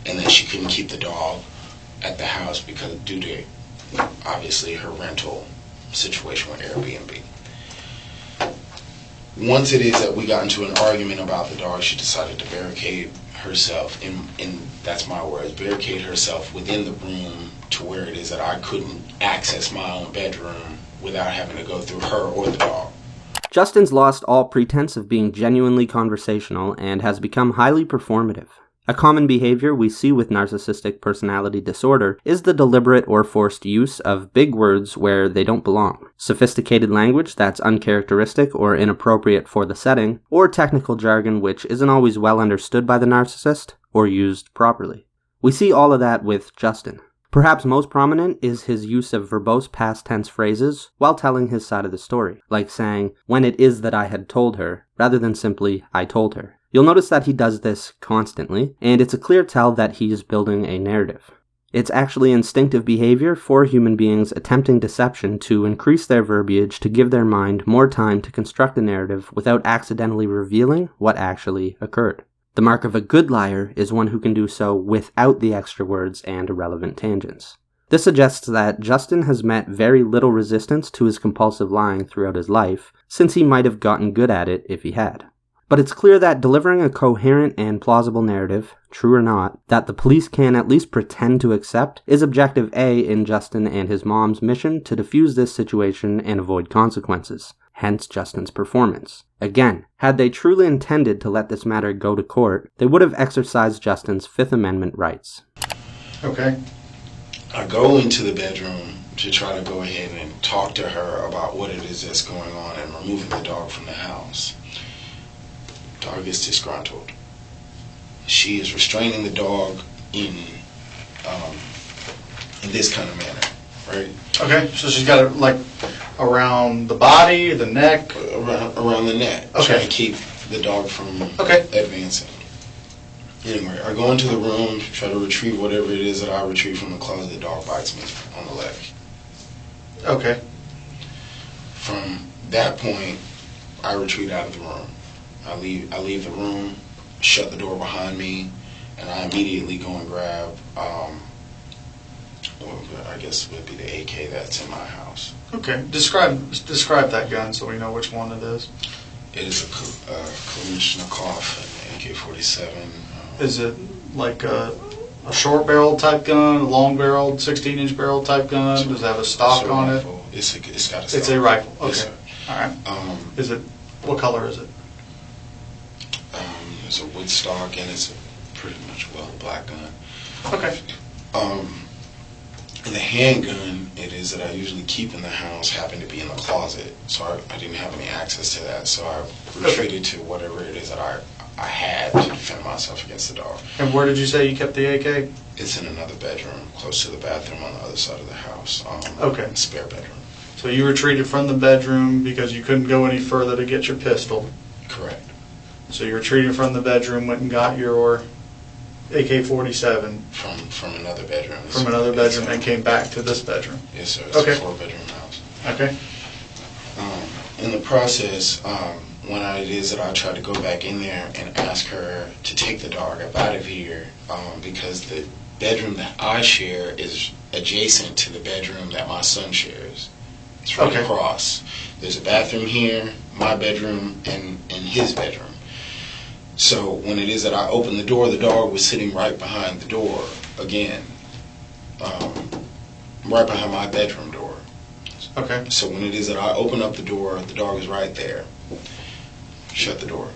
and that she couldn't keep the dog at the house because due to, obviously, her rental situation with Airbnb. Once it is that we got into an argument about the dog, she decided to barricade herself, and that's my words, barricade herself within the room to where it is that I couldn't access my own bedroom without having to go through her or the dog. Justin's lost all pretense of being genuinely conversational and has become highly performative. A common behavior we see with narcissistic personality disorder is the deliberate or forced use of big words where they don't belong, sophisticated language that's uncharacteristic or inappropriate for the setting, or technical jargon which isn't always well understood by the narcissist or used properly. We see all of that with Justin. Perhaps most prominent is his use of verbose past tense phrases while telling his side of the story, like saying, "when it is that I had told her," rather than simply, "I told her." You'll notice that he does this constantly, and it's a clear tell that he's building a narrative. It's actually instinctive behavior for human beings attempting deception to increase their verbiage to give their mind more time to construct a narrative without accidentally revealing what actually occurred. The mark of a good liar is one who can do so without the extra words and irrelevant tangents. This suggests that Justin has met very little resistance to his compulsive lying throughout his life, since he might have gotten good at it if he had. But it's clear that delivering a coherent and plausible narrative, true or not, that the police can at least pretend to accept is objective A in Justin and his mom's mission to defuse this situation and avoid consequences, hence Justin's performance. Again, had they truly intended to let this matter go to court, they would have exercised Justin's Fifth Amendment rights. Okay. I go into the bedroom to try to go ahead and talk to her about what it is that's going on and removing the dog from the house. Dog is disgruntled. She is restraining the dog in this kind of manner, right? Okay, so she's got it like around the body, the neck? Around the neck. Okay. Trying to keep the dog from advancing. Anyway, I go into the room, try to retrieve whatever it is that I retrieve from the closet. The dog bites me on the leg. Okay. From that point, I retreat out of the room. I leave the room, shut the door behind me, and I immediately go and grab, I guess would be the AK that's in my house. Okay. Describe that gun so we know which one it is. It is a Kalashnikov, an AK-47. Is it like a short barrel type gun, a long barreled 16-inch barrel type gun? Does it have a stock on it? It's got a stock. It's a rifle. Okay. Yes, all right. What color is it? It's a wood stock and it's a pretty much black gun. Okay. The handgun it is that I usually keep in the house happened to be in the closet, so I didn't have any access to that, so I retreated to whatever it is that I had to defend myself against the dog. And where did you say you kept the AK? It's in another bedroom, close to the bathroom on the other side of the house. Spare bedroom. So you retreated from the bedroom because you couldn't go any further to get your pistol. Correct. So you retreated from the bedroom, went and got your AK-47 from another bedroom. From another bedroom and came back to this bedroom. Yes, sir. It's a 4-bedroom house. Okay. In the process, when it is that I tried to go back in there and ask her to take the dog up out of here, because the bedroom that I share is adjacent to the bedroom that my son shares. It's right across. There's a bathroom here, my bedroom, and his bedroom. So when it is that I opened the door, the dog was sitting right behind the door again, right behind my bedroom door. Okay. So when it is that I open up the door, the dog is right there. Shut the door.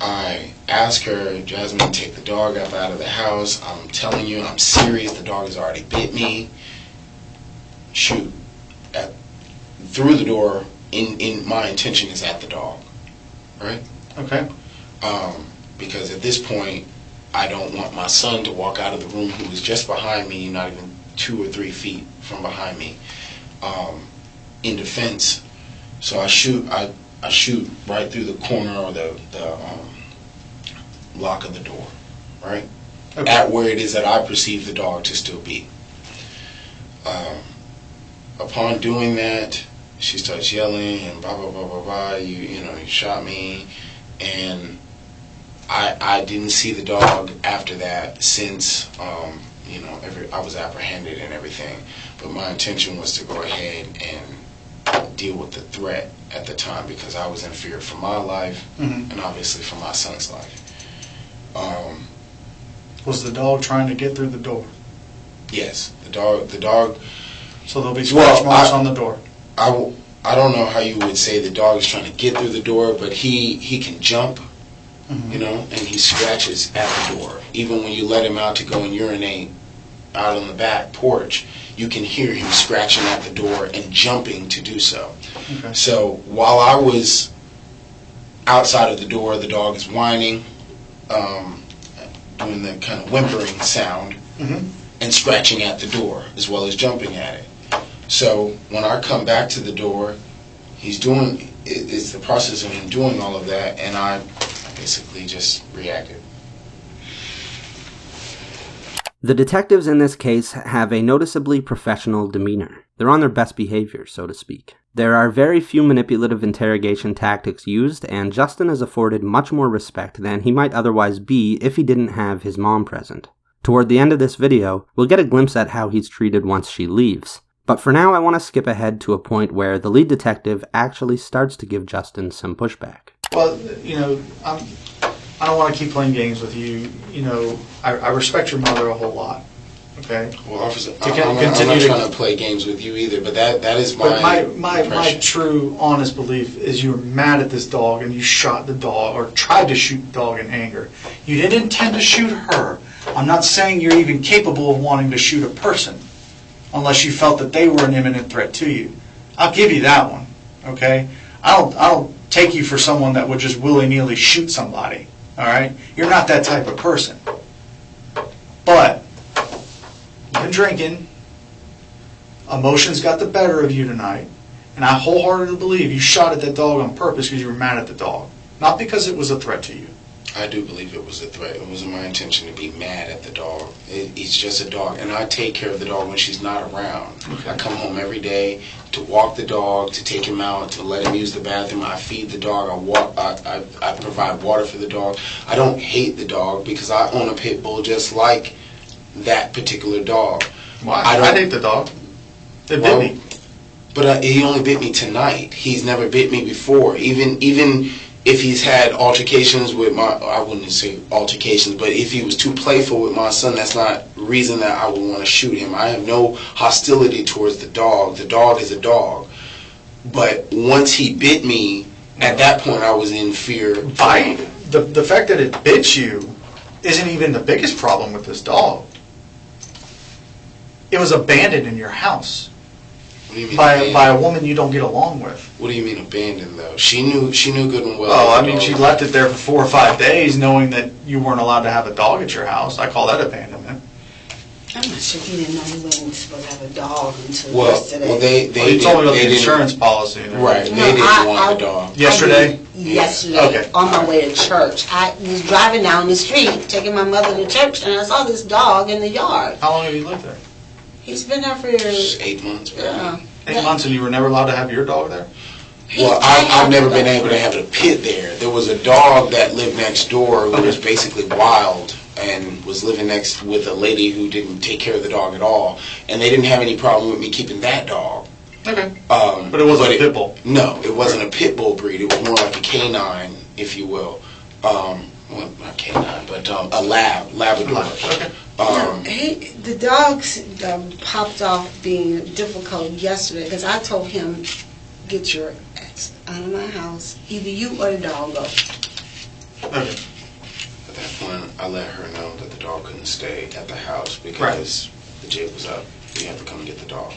I ask her, Jasmine, take the dog up out of the house. I'm telling you, I'm serious. The dog has already bit me. Shoot. Through the door, in my intention is at the dog. Right? Okay. Because at this point, I don't want my son to walk out of the room who was just behind me, not even 2 or 3 feet from behind me, in defense. So I shoot right through the corner or the lock of the door, right? Okay. At where it is that I perceive the dog to still be. Upon doing that, she starts yelling and blah blah blah blah blah. You shot me, and I didn't see the dog after that since I was apprehended and everything. But my intention was to go ahead and deal with the threat at the time because I was in fear for my life and obviously for my son's life. Was the dog trying to get through the door? Yes, the dog. So there'll be scratch marks on the door. I don't know how you would say the dog is trying to get through the door, but he can jump, and he scratches at the door. Even when you let him out to go and urinate out on the back porch, you can hear him scratching at the door and jumping to do so. Okay. So while I was outside of the door, the dog is whining, doing the kind of whimpering sound, and scratching at the door as well as jumping at it. So when I come back to the door, it's the process of him doing all of that, and I basically just reacted. The detectives in this case have a noticeably professional demeanor. They're on their best behavior, so to speak. There are very few manipulative interrogation tactics used, and Justin is afforded much more respect than he might otherwise be if he didn't have his mom present. Toward the end of this video, we'll get a glimpse at how he's treated once she leaves. But for now, I want to skip ahead to a point where the lead detective actually starts to give Justin some pushback. Well, I don't want to keep playing games with you. I respect your mother a whole lot. Okay. Well, officer, I'm not trying to play games with you either, but that is my true, honest belief is you were mad at this dog and you shot the dog or tried to shoot the dog in anger. You didn't intend to shoot her. I'm not saying you're even capable of wanting to shoot a person unless you felt that they were an imminent threat to you. I'll give you that one. Okay. I don't take you for someone that would just willy-nilly shoot somebody. All right. You're not that type of person. But you've been drinking, emotions got the better of you tonight, and I wholeheartedly believe you shot at that dog on purpose because you were mad at the dog, not because it was a threat to you. I do believe it was a threat. It wasn't my intention to be mad at the dog. He's just a dog, and I take care of the dog when she's not around. Okay. I come home every day to walk the dog, to take him out, to let him use the bathroom. I feed the dog. I provide water for the dog. I don't hate the dog because I own a pit bull just like that particular dog. Why? I hate the dog. It bit me. But he only bit me tonight. He's never bit me before. Even if he's had altercations with I wouldn't say altercations, but if he was too playful with my son, that's not reason that I would want to shoot him. I have no hostility towards the dog. The dog is a dog. But once he bit me, at that point I was in fear. The fact that it bit you isn't even the biggest problem with this dog. It was abandoned in your house by a woman you don't get along with. What do you mean abandoned, though? She knew good and well. Oh, I mean, she left it there for 4 or 5 days knowing that you weren't allowed to have a dog at your house. I call that abandonment. I'm not sure he didn't know he wasn't supposed to have a dog until yesterday. Well, they told me about the insurance policy. Right, they didn't want the dog. Yesterday? Yesterday, okay. On my way to church. I was driving down the street, taking my mother to church, and I saw this dog in the yard. How long have you lived there? He's been there for 8 months. Yeah. 8 months, and you were never allowed to have your dog there? Well, I've never been able to have a pit there. There was a dog that lived next door who was basically wild and was living next with a lady who didn't take care of the dog at all, and they didn't have any problem with me keeping that dog. Okay. But it wasn't a pit bull? No, it wasn't a pit bull breed. It was more like a canine, if you will. Well, not canine, but a Labrador. Okay. The dogs popped off being difficult yesterday because I told him, get your ass out of my house. Either you or the dog go. Okay. At that point, I let her know that the dog couldn't stay at the house because the jig was up. We had to come and get the dog.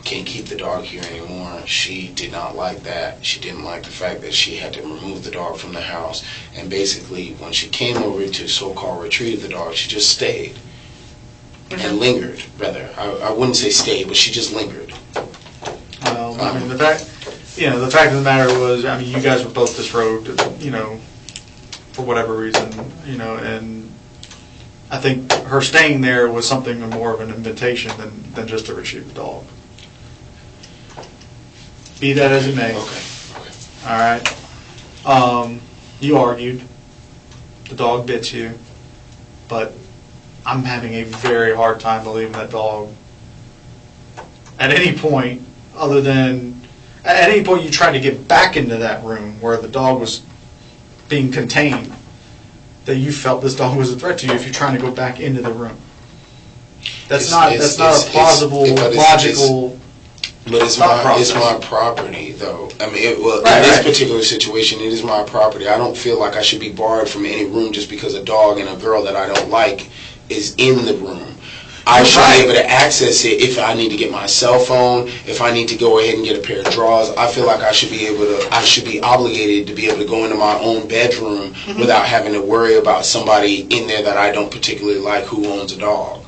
Can't keep the dog here anymore. She did not like that. She didn't like the fact that she had to remove the dog from the house. And basically, when she came over to so-called retrieve the dog, she just stayed. And lingered, rather. I wouldn't say stayed, but she just lingered. Well, I mean, the fact of the matter was, I mean, you guys were both disrobed, for whatever reason, and I think her staying there was something more of an invitation than just to retrieve the dog. Be that as it may. Okay. All right. You argued. The dog bit you. But I'm having a very hard time believing that dog, at any point, other than, at any point you tried to get back into that room where the dog was being contained, that you felt this dog was a threat to you if you're trying to go back into the room. That's not a plausible, logical. But it's my property, though. I mean, in this particular situation, it is my property. I don't feel like I should be barred from any room just because a dog and a girl that I don't like is in the room. I should be able to access it if I need to get my cell phone, if I need to go ahead and get a pair of drawers. I feel like I should be obligated to be able to go into my own bedroom without having to worry about somebody in there that I don't particularly like who owns a dog.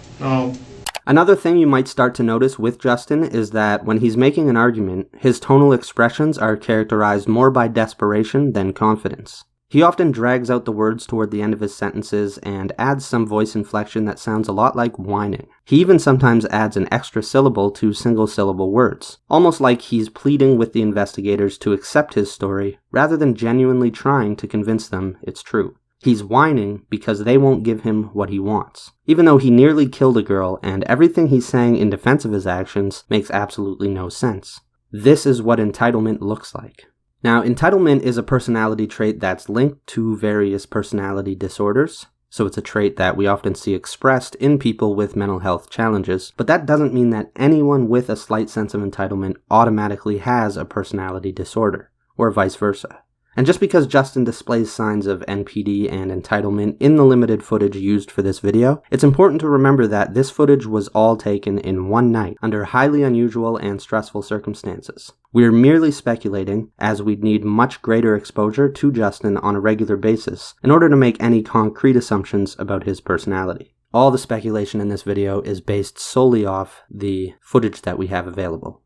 Another thing you might start to notice with Justin is that when he's making an argument, his tonal expressions are characterized more by desperation than confidence. He often drags out the words toward the end of his sentences and adds some voice inflection that sounds a lot like whining. He even sometimes adds an extra syllable to single-syllable words, almost like he's pleading with the investigators to accept his story rather than genuinely trying to convince them it's true. He's whining because they won't give him what he wants, even though he nearly killed a girl and everything he's saying in defense of his actions makes absolutely no sense. This is what entitlement looks like. Now, entitlement is a personality trait that's linked to various personality disorders. So it's a trait that we often see expressed in people with mental health challenges, but that doesn't mean that anyone with a slight sense of entitlement automatically has a personality disorder, or vice versa. And just because Justin displays signs of NPD and entitlement in the limited footage used for this video, it's important to remember that this footage was all taken in one night under highly unusual and stressful circumstances. We're merely speculating, as we'd need much greater exposure to Justin on a regular basis in order to make any concrete assumptions about his personality. All the speculation in this video is based solely off the footage that we have available.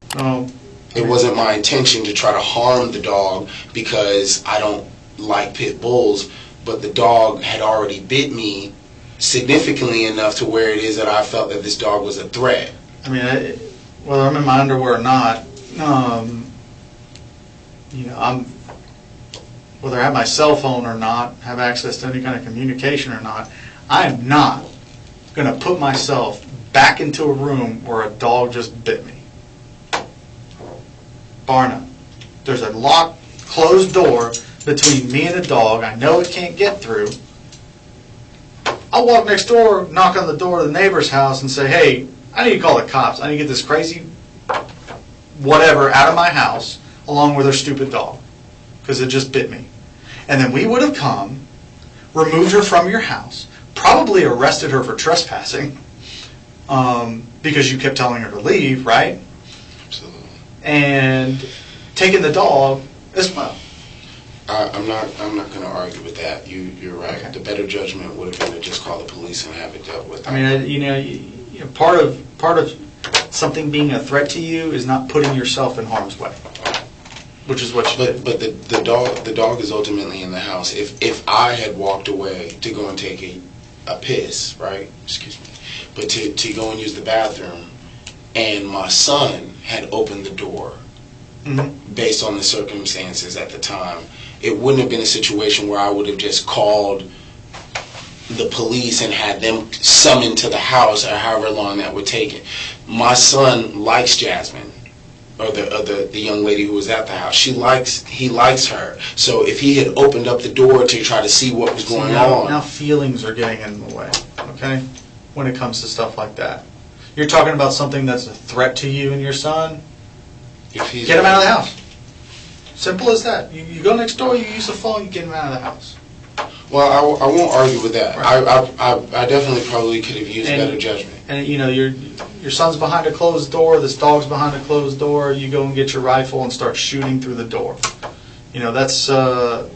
It wasn't my intention to try to harm the dog because I don't like pit bulls, but the dog had already bit me significantly enough to where it is that I felt that this dog was a threat. I mean, whether I'm in my underwear or not, whether I have my cell phone or not, have access to any kind of communication or not, I am not going to put myself back into a room where a dog just bit me. Bar none. There's a locked, closed door between me and the dog. I know it can't get through. I'll walk next door, knock on the door of the neighbor's house and say, hey, I need to call the cops. I need to get this crazy whatever out of my house along with her stupid dog because it just bit me. And then we would have come, removed her from your house, probably arrested her for trespassing because you kept telling her to leave, right? And taking the dog as well. I'm not going to argue with that. You're right. Okay. The better judgment would have been to just call the police and have it dealt with. I mean, part of something being a threat to you is not putting yourself in harm's way, which is what you did. But the dog is ultimately in the house. If I had walked away to go and take a piss, right? Excuse me. But to go and use the bathroom, and my son had opened the door, based on the circumstances at the time, it wouldn't have been a situation where I would have just called the police and had them summoned to the house or however long that would take it. My son likes Jasmine, or the young lady who was at the house. He likes her. So if he had opened up the door to try to see what was going on. Now feelings are getting in the way, okay? When it comes to stuff like that. You're talking about something that's a threat to you and your son, get him out of the house. Simple as that. You go next door, you use the phone, you get him out of the house. Well, I won't argue with that. Right. I definitely probably could have used better judgment. And your son's behind a closed door, this dog's behind a closed door, you go and get your rifle and start shooting through the door. That's I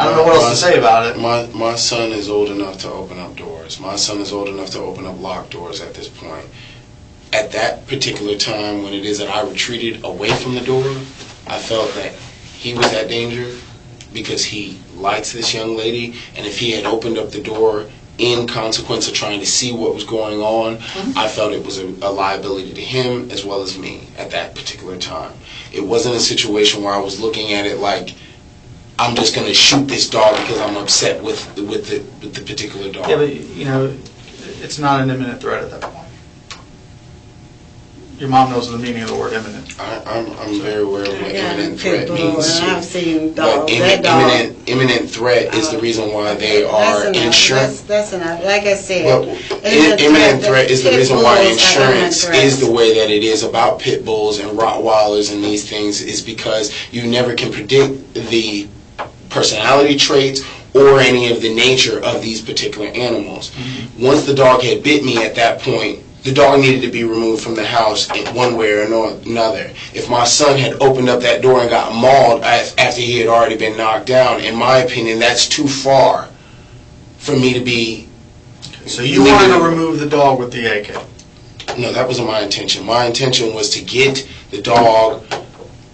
don't know what else to say about it. My son is old enough to open up doors. My son is old enough to open up locked doors at this point. At that particular time, when it is that I retreated away from the door, I felt that he was at danger because he likes this young lady, and if he had opened up the door in consequence of trying to see what was going on, I felt it was a liability to him as well as me at that particular time. It wasn't a situation where I was looking at it like, I'm just going to shoot this dog because I'm upset with the particular dog. Yeah, but it's not an imminent threat at that point. Your mom knows the meaning of the word imminent. I'm very aware of what imminent threat means. I've seen dogs. But imminent threat is the reason why they are insured. That's enough. Like I said, well, imminent threat is the reason why insurance is the way that it is about pit bulls and Rottweilers and these things, is because you never can predict the personality traits or any of the nature of these particular animals. Once the dog had bit me at that point, the dog needed to be removed from the house in one way or another. If my son had opened up that door and got mauled after he had already been knocked down, in my opinion, that's too far for me to be... So you wanted to remove the dog with the AK? No, that wasn't my intention. My intention was to get the dog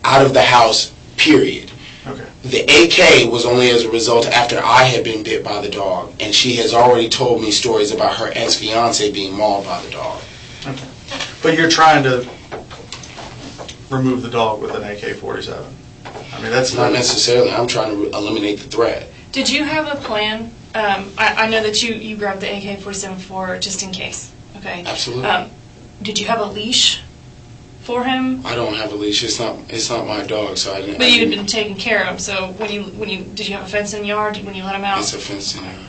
out of the house, period. Okay. The AK was only as a result after I had been bit by the dog, and she has already told me stories about her ex-fiance being mauled by the dog. Okay. But you're trying to remove the dog with an AK-47. I mean, that's not necessarily. I'm trying to eliminate the threat. Did you have a plan? I know that you grabbed the AK-47 for just in case. Okay. Absolutely. Did you have a leash for him? I don't have a leash. It's not my dog, so I didn't. But you'd been taking care of him. So when you did you have a fence in the yard when you let him out? It's a fence in the yard.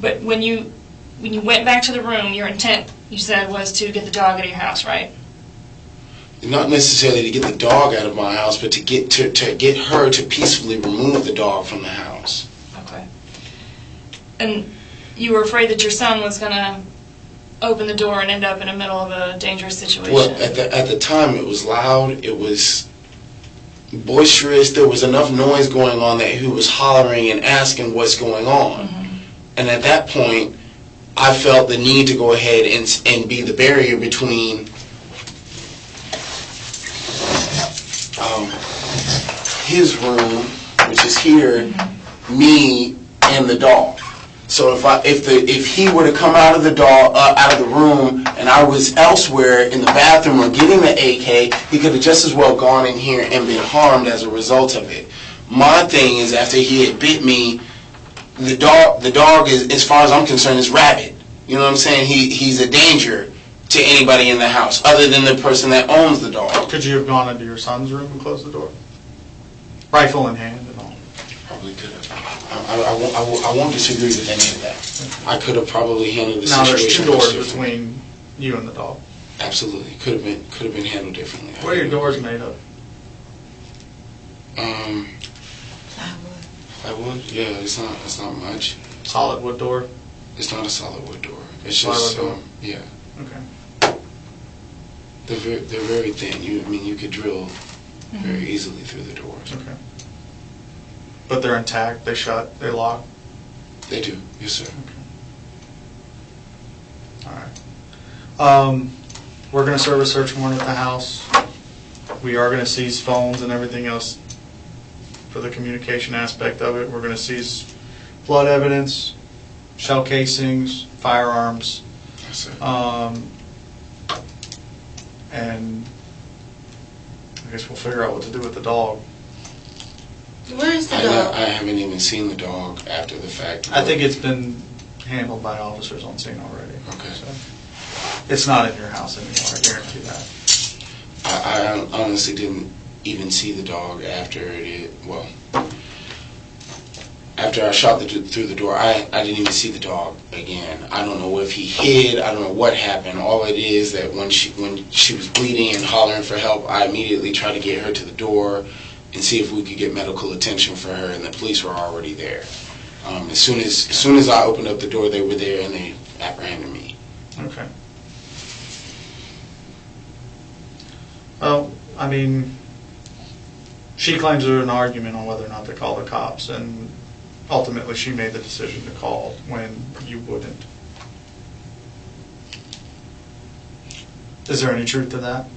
But when you went back to the room, your intent, you said, was to get the dog out of your house, right? Not necessarily to get the dog out of my house, but to get her to peacefully remove the dog from the house. Okay. And you were afraid that your son was going to open the door and end up in the middle of a dangerous situation. Well, at the time, it was loud. It was boisterous. There was enough noise going on that he was hollering and asking what's going on. Mm-hmm. And at that point, I felt the need to go ahead and be the barrier between his room, which is here, me, and the dog. So if he were to come out of the room, and I was elsewhere in the bathroom or getting the AK, he could have just as well gone in here and been harmed as a result of it. My thing is, after he had bit me, the dog is, as far as I'm concerned, is rabid. You know what I'm saying? He's a danger to anybody in the house, other than the person that owns the dog. Could you have gone into your son's room and closed the door? Rifle in hand and all. Probably could have. I won't disagree with any of that. I could have probably handled the situation. Now there's two doors between you and the dog. Absolutely, could have been handled differently. What are your doors made of? Plywood. Yeah, it's not much. Solid wood door. It's not a solid wood door. It's plywood just door. Yeah. Okay. They're very thin. You could drill very easily through the doors. Okay. But they're intact. They shut. They lock. They do. Yes, sir. Okay. All right. We're going to serve a search warrant at the house. We are going to seize phones and everything else for the communication aspect of it. We're going to seize blood evidence, shell casings, firearms. Yes, sir. And I guess we'll figure out what to do with the dog. Where is the dog? I haven't even seen the dog after the fact. I think it's been handled by officers on scene already. Okay. So it's not in your house anymore, I guarantee that. I honestly didn't even see the dog after after I shot through the door. I didn't even see the dog again. I don't know if he hid. I don't know what happened. All it is that when she was bleeding and hollering for help, I immediately tried to get her to the door and see if we could get medical attention for her, and the police were already there. As soon as I opened up the door, they were there and they apprehended me. Okay. Well, I mean, she claims there's an argument on whether or not to call the cops, and ultimately she made the decision to call when you wouldn't. Is there any truth to that?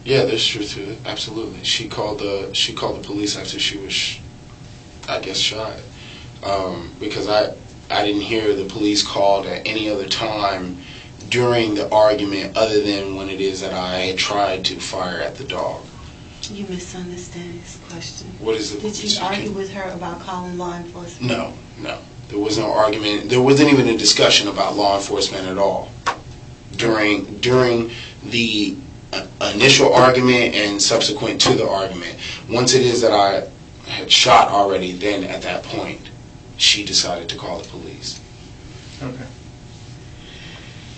Yeah, there's truth to it. Absolutely. She called the police after she was, I guess, shot. Because I didn't hear the police called at any other time during the argument other than when it is that I had tried to fire at the dog. You misunderstand his question. What is it? Did you argue with her about calling law enforcement? No. There was no argument. There wasn't even a discussion about law enforcement at all. During the initial argument and subsequent to the argument. Once it is that I had shot already, then at that point, she decided to call the police. Okay.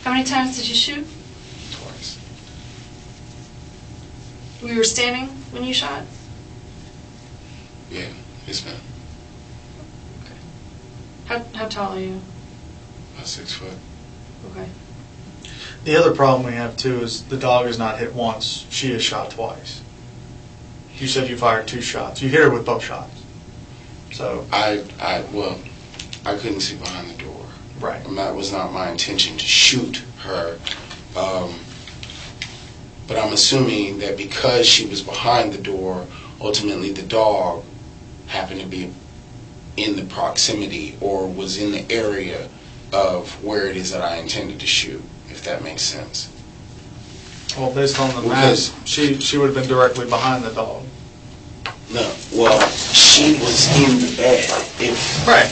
How many times did you shoot? Twice. We were standing when you shot? Yeah, yes, ma'am. Okay. How tall are you? About 6 foot. Okay. The other problem we have too is the dog is not hit once, she is shot twice. You said you fired 2 shots. You hit her with both shots. So I couldn't see behind the door. Right. And that was not my intention to shoot her. But I'm assuming that because she was behind the door, ultimately the dog happened to be in the proximity or was in the area of where it is that I intended to shoot, if that makes sense. Well, based on the map, she would have been directly behind the dog. No, well, she was in the bed. Right.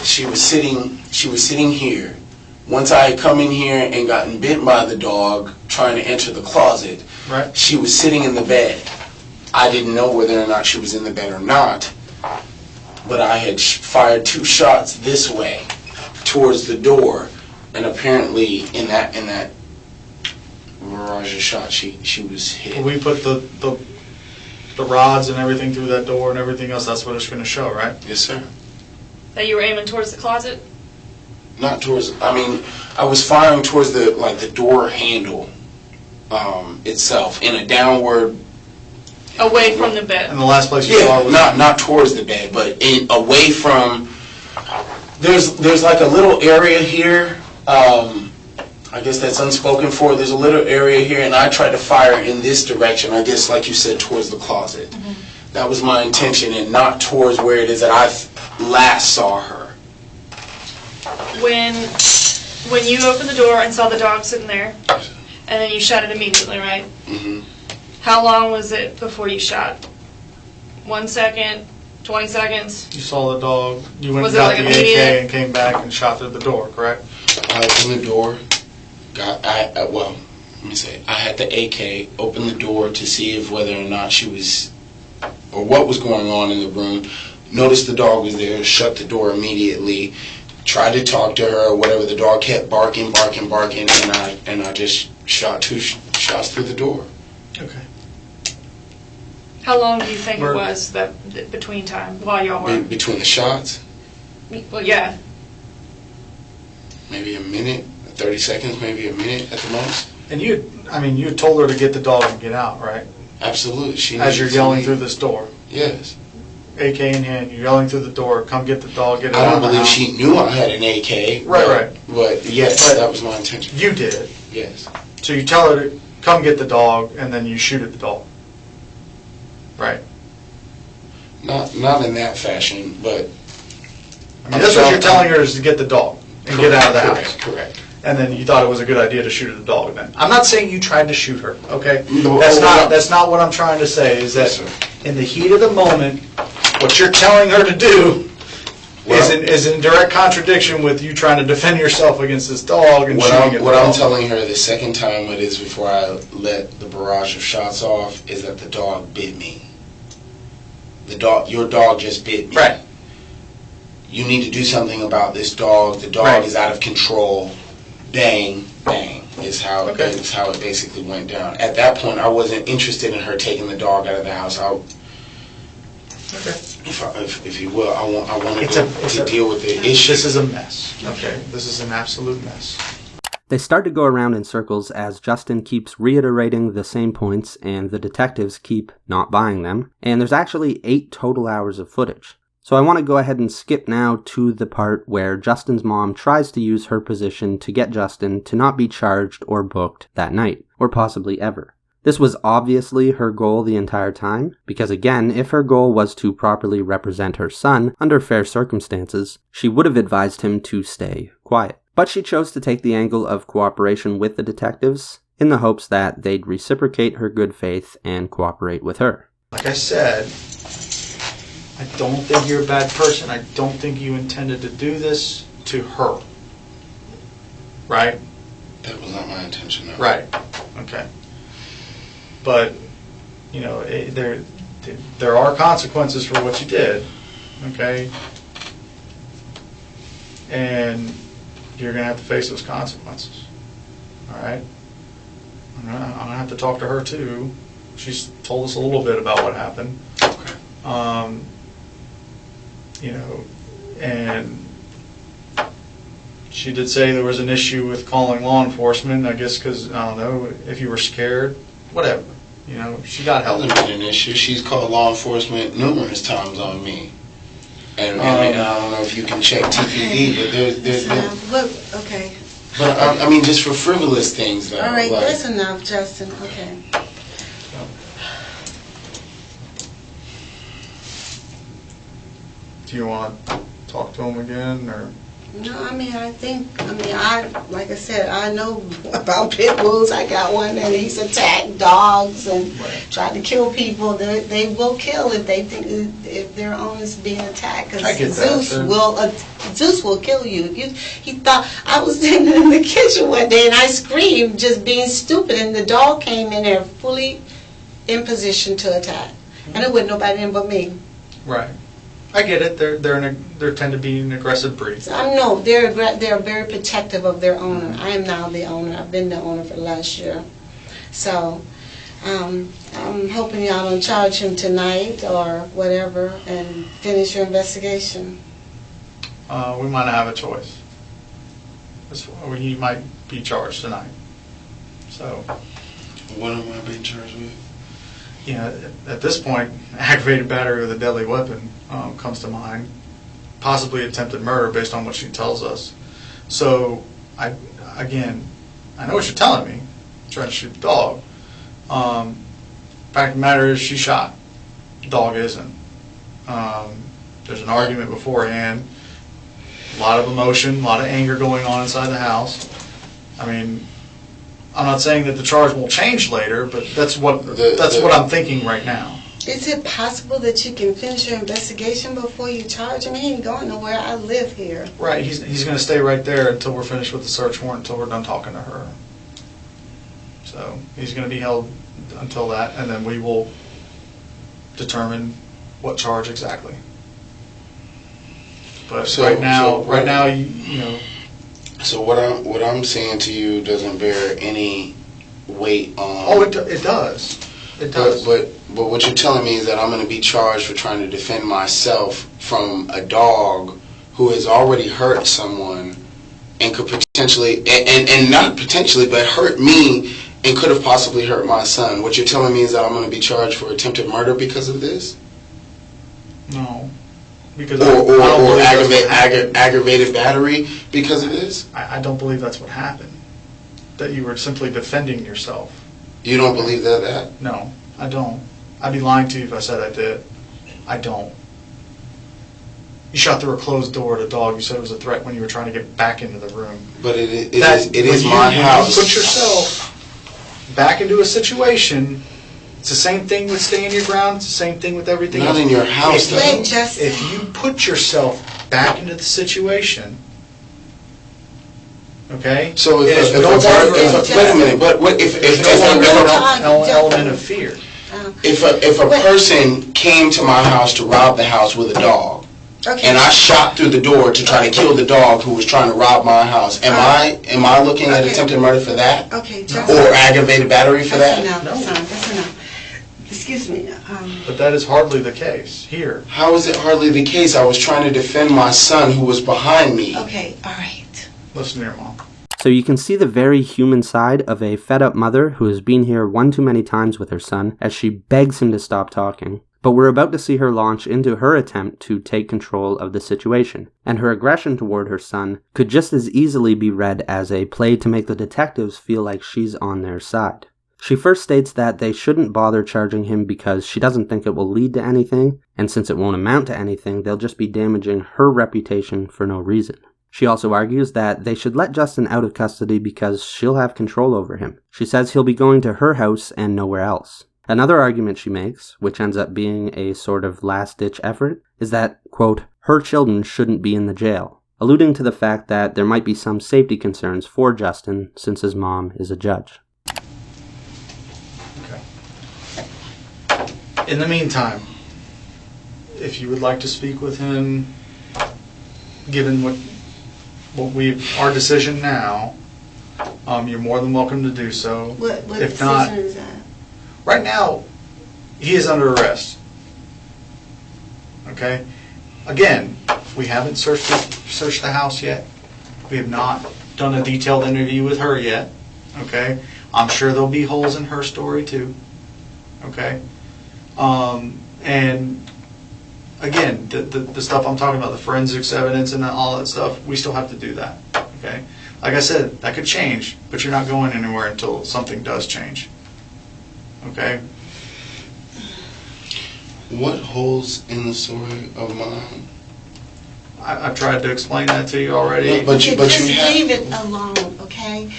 She was sitting here, Once I had come in here and gotten bitten by the dog trying to enter the closet, right. She was sitting in the bed. I didn't know whether or not she was in the bed or not, but I had fired 2 shots this way towards the door, and apparently in that barrage of shots, she was hit. We put the rods and everything through that door and everything else. That's what it's going to show, right? Yes, sir. That you were aiming towards the closet? Not towards. I mean, I was firing towards the door handle itself in a downward. Away from the bed. And the last place you saw was not towards the bed, but away from. There's like a little area here. I guess that's unspoken for. There's a little area here, and I tried to fire in this direction. I guess, like you said, towards the closet. Mm-hmm. That was my intention, and not towards where it is that I last saw her. When you opened the door and saw the dog sitting there, and then you shot it immediately, right? Mm-hmm. How long was it before you shot? 1 second, 20 seconds? You saw the dog. You went Was and got it like the immediate? AK and came back and shot through the door, correct? I opened the door. Let me say, I had the AK, opened the door to see if whether or not she was, or what was going on in the room. Noticed the dog was there, shut the door immediately, tried to talk to her, or whatever. The dog kept barking, and I just shot 2 shots through the door. Okay. How long do you think it was that between time while y'all were? Between the shots? Well, yeah. Maybe a minute, 30 seconds, maybe a minute at the most. And you had told her to get the dog and get out, right? Absolutely. As you're yelling through this door. Yes. AK in hand, you're yelling through the door, come get the dog, get it out. I don't believe she knew I had an AK. Right. But yes, that was my intention. You did. Yes. So you tell her to come get the dog, and then you shoot at the dog. Right. Not in that fashion, but. I mean, that's what you're telling her is to get the dog and get out of the house. Correct. And then you thought it was a good idea to shoot at the dog. Then I'm not saying you tried to shoot her. Okay. That's not what I'm trying to say. Is that in the heat of the moment, what you're telling her to do is in direct contradiction with you trying to defend yourself against this dog and shooting at the dog. What I'm telling her the second time it is before I let the barrage of shots off is that the dog bit me. Your dog just bit me. Right. You need to do something about this dog. The dog is out of control. Bang, bang is how it basically went down. At that point, I wasn't interested in her taking the dog out of the house. If you will, I wanted to deal with the issue. This is a mess. Okay, this is an absolute mess. They start to go around in circles as Justin keeps reiterating the same points and the detectives keep not buying them. And there's actually 8 total hours of footage. So I want to go ahead and skip now to the part where Justin's mom tries to use her position to get Justin to not be charged or booked that night, or possibly ever. This was obviously her goal the entire time, because again, if her goal was to properly represent her son under fair circumstances, she would have advised him to stay quiet. But she chose to take the angle of cooperation with the detectives in the hopes that they'd reciprocate her good faith and cooperate with her. Like I said, I don't think you're a bad person. I don't think you intended to do this to her. Right? That was not my intention, no. Right. Okay. But, there are consequences for what you did. Okay? And you're going to have to face those consequences. All right? I'm going to have to talk to her, too. She's told us a little bit about what happened. Okay. And she did say there was an issue with calling law enforcement, I guess because, I don't know, if you were scared, whatever. She got help. Hasn't been an issue. She's called law enforcement numerous times on me. And I don't know if you can check TPD, but there's Look, okay. But I mean, just for frivolous things, though. All right, that's enough, Justin. Okay. Do you want to talk to him again, or? No, like I said, I know about pit bulls. I got one and he's attacked dogs and tried to kill people. They will kill if they think if their owner's being attacked. Because Zeus will kill you. He thought I was standing in the kitchen one day and I screamed, just being stupid, and the dog came in there fully in position to attack, and it wasn't nobody in but me. Right. I get it. They tend to be an aggressive breed. No, they're very protective of their owner. I am now the owner. I've been the owner for the last year. So I'm hoping y'all don't charge him tonight or whatever and finish your investigation. We might not have a choice. He might be charged tonight. So. What am I being charged with? At this point, aggravated battery with a deadly weapon comes to mind. Possibly attempted murder based on what she tells us. So, I know what you're telling me. Trying to shoot the dog. Fact of the matter is, she shot. The dog isn't. There's an argument beforehand. A lot of emotion, a lot of anger going on inside the house. I'm not saying that the charge won't change later, but that's what I'm thinking right now. Is it possible that you can finish your investigation before you charge him? He ain't going nowhere. I live here. Right. He's going to stay right there until we're finished with the search warrant, until we're done talking to her. So he's going to be held until that, and then we will determine what charge exactly. But right now, you know. So what I'm saying to you doesn't bear any weight on. Oh, it does. It does. But what you're telling me is that I'm going to be charged for trying to defend myself from a dog who has already hurt someone and could potentially, and not potentially, but hurt me and could have possibly hurt my son. What you're telling me is that I'm going to be charged for attempted murder because of this? No. Because or aggravated battery because of this? I don't believe that's what happened. That you were simply defending yourself. You don't believe that? No, I don't. I'd be lying to you if I said I did. I don't. You shot through a closed door at a dog. You said it was a threat when you were trying to get back into the room. But it is my house. You put yourself back into a situation. It's the same thing with staying your ground. It's the same thing with everything else. Not in your house, though. If you put yourself back into the situation, okay? So wait a minute. But what if element of fear? If a person came to my house to rob the house with a dog, and I shot through the door to try to kill the dog who was trying to rob my house, am I looking at attempted murder for that? Okay, or aggravated battery for that? No, that's enough. Excuse me. But that is hardly the case here. How is it hardly the case? I was trying to defend my son who was behind me. Okay, all right. Listen here, Mom. So you can see the very human side of a fed-up mother who has been here one too many times with her son as she begs him to stop talking. But we're about to see her launch into her attempt to take control of the situation, and her aggression toward her son could just as easily be read as a play to make the detectives feel like she's on their side. She first states that they shouldn't bother charging him because she doesn't think it will lead to anything, and since it won't amount to anything, they'll just be damaging her reputation for no reason. She also argues that they should let Justin out of custody because she'll have control over him. She says he'll be going to her house and nowhere else. Another argument she makes, which ends up being a sort of last-ditch effort, is that, quote, her children shouldn't be in the jail, alluding to the fact that there might be some safety concerns for Justin since his mom is a judge. In the meantime, if you would like to speak with him, given our decision now, you're more than welcome to do so. What if decision not, is that? right now, he is under arrest. Okay? Again, we haven't searched the house yet. We have not done a detailed interview with her yet. Okay? I'm sure there'll be holes in her story too. Okay? And again, the stuff I'm talking about, the forensics evidence and all that stuff, we still have to do that. Okay? Like I said, that could change, but you're not going anywhere until something does change. Okay? What holes in the story of mine? I've tried to explain that to you already. Yeah, but you leave it alone, okay?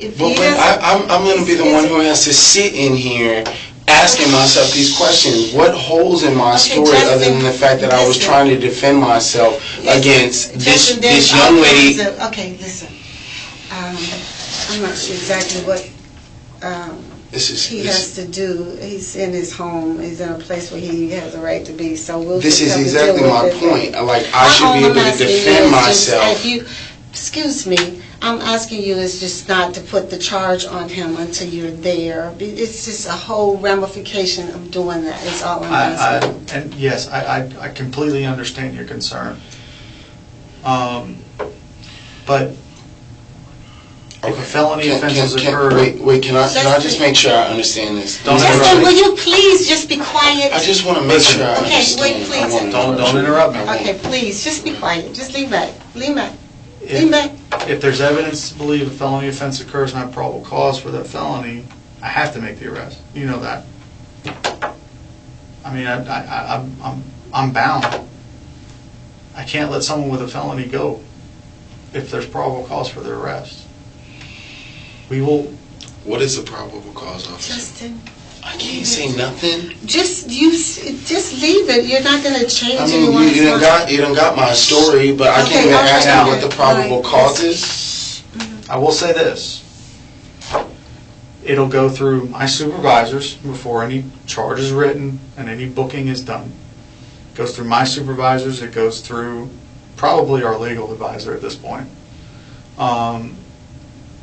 I'm going to be the one who has to sit in here asking myself these questions. What holes in my story, Justin, other than the fact that I was trying to defend myself against this young lady? Okay, listen. I'm not sure exactly what he has to do. He's in his home. He's in a place where he has a right to be. So we'll. This is exactly my point. Like, I should be able to defend myself. Excuse me. I'm asking you is just not to put the charge on him until you're there. It's just a whole ramification of doing that. Is all I'm asking. And yes, I completely understand your concern. But if a felony offense has occurred... Wait, can I just make sure I understand this? Justin, will you please just be quiet? I just want to make sure I understand. Okay, wait, please. Don't interrupt me. Okay, please, just be quiet. Just lean back. If there's evidence to believe a felony offense occurs and I have probable cause for that felony, I have to make the arrest. You know that. I mean, I'm bound. I can't let someone with a felony go if there's probable cause for their arrest. We will. What is the probable cause, officer? Justin. I can't say nothing. Just leave it. You're not going to change anyone's mind. You done got my story, but I can't even ask you what the probable cause is. I will say this. It'll go through my supervisors before any charge is written and any booking is done. It goes through my supervisors. It goes through probably our legal advisor at this point.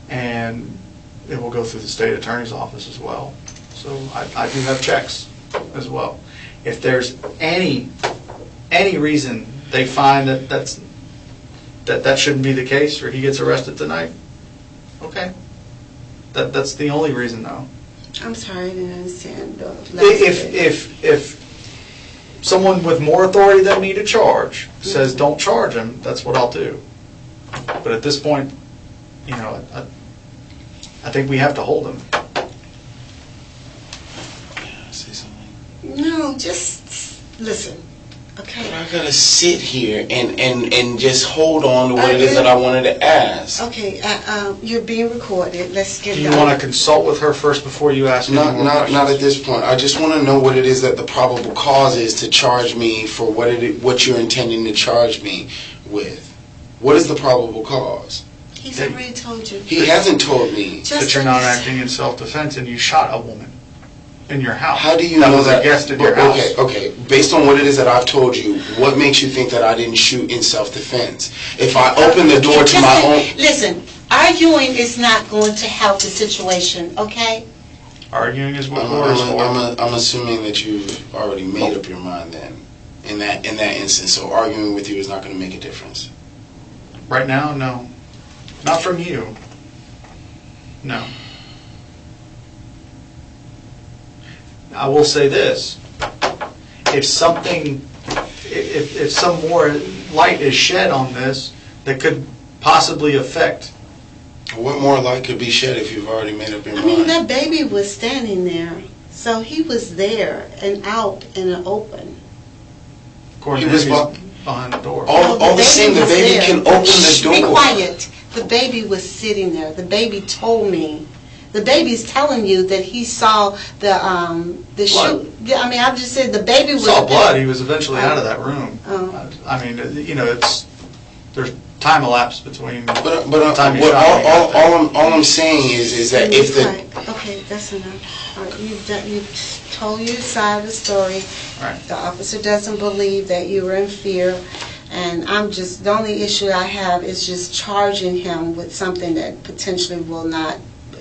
And it will go through the state attorney's office as well. So I do have checks as well. If there's any reason they find that shouldn't be the case, or he gets arrested tonight, okay. That's the only reason, though. I'm sorry, I didn't understand. If someone with more authority than me to charge says don't charge him, that's what I'll do. But at this point, you know, I think we have to hold him. No, just listen, okay? I gotta sit here and just hold on to what it is that I wanted to ask. Okay, you're being recorded. Let's get. Do you want to consult with her first before you ask? Not at this point. I just want to know what it is that the probable cause is to charge me for what you're intending to charge me with. What is the probable cause? He's already told you. He hasn't told me. That you're not acting in self-defense and you shot a woman in your house. How do you know that? A guest in your house. Okay. Based on what it is that I've told you, what makes you think that I didn't shoot in self-defense? If I open the door to my own... Listen, arguing is not going to help the situation, okay? Arguing is what court is for. I'm assuming that you've already made up your mind then, in that instance. So arguing with you is not going to make a difference. Right now, no. Not from you. No. I will say this. If some more light is shed on this that could possibly affect. What more light could be shed if you've already made up your mind? I mean, that baby was standing there. So he was there and out in the open. He was behind the door. All the same, the baby can open the door. Be quiet. The baby was sitting there. The baby told me. The baby's telling you that he saw the shoot. I mean, I just said the baby was. Saw blood. He was eventually out of that room. I mean, you know, there's time elapsed between. But all I'm saying is that if the. Okay, that's enough. All right, you've told your side of the story. Right. The officer doesn't believe that you were in fear. And the only issue I have is just charging him with something that potentially will not,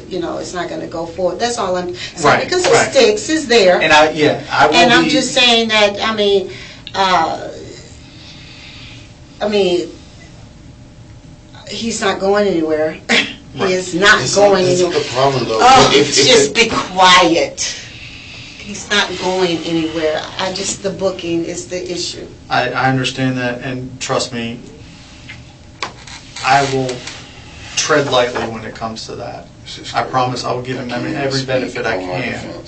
you know, it's not going to go forward. That's all I'm saying. Right, because the sticks is there. And I'm just saying that, I mean, he's not going anywhere. He is not going anywhere. That's not the problem, though. Oh, just be quiet. He's not going anywhere. The booking is the issue. I understand that, and trust me, I will tread lightly when it comes to that. I promise I will give him every benefit I can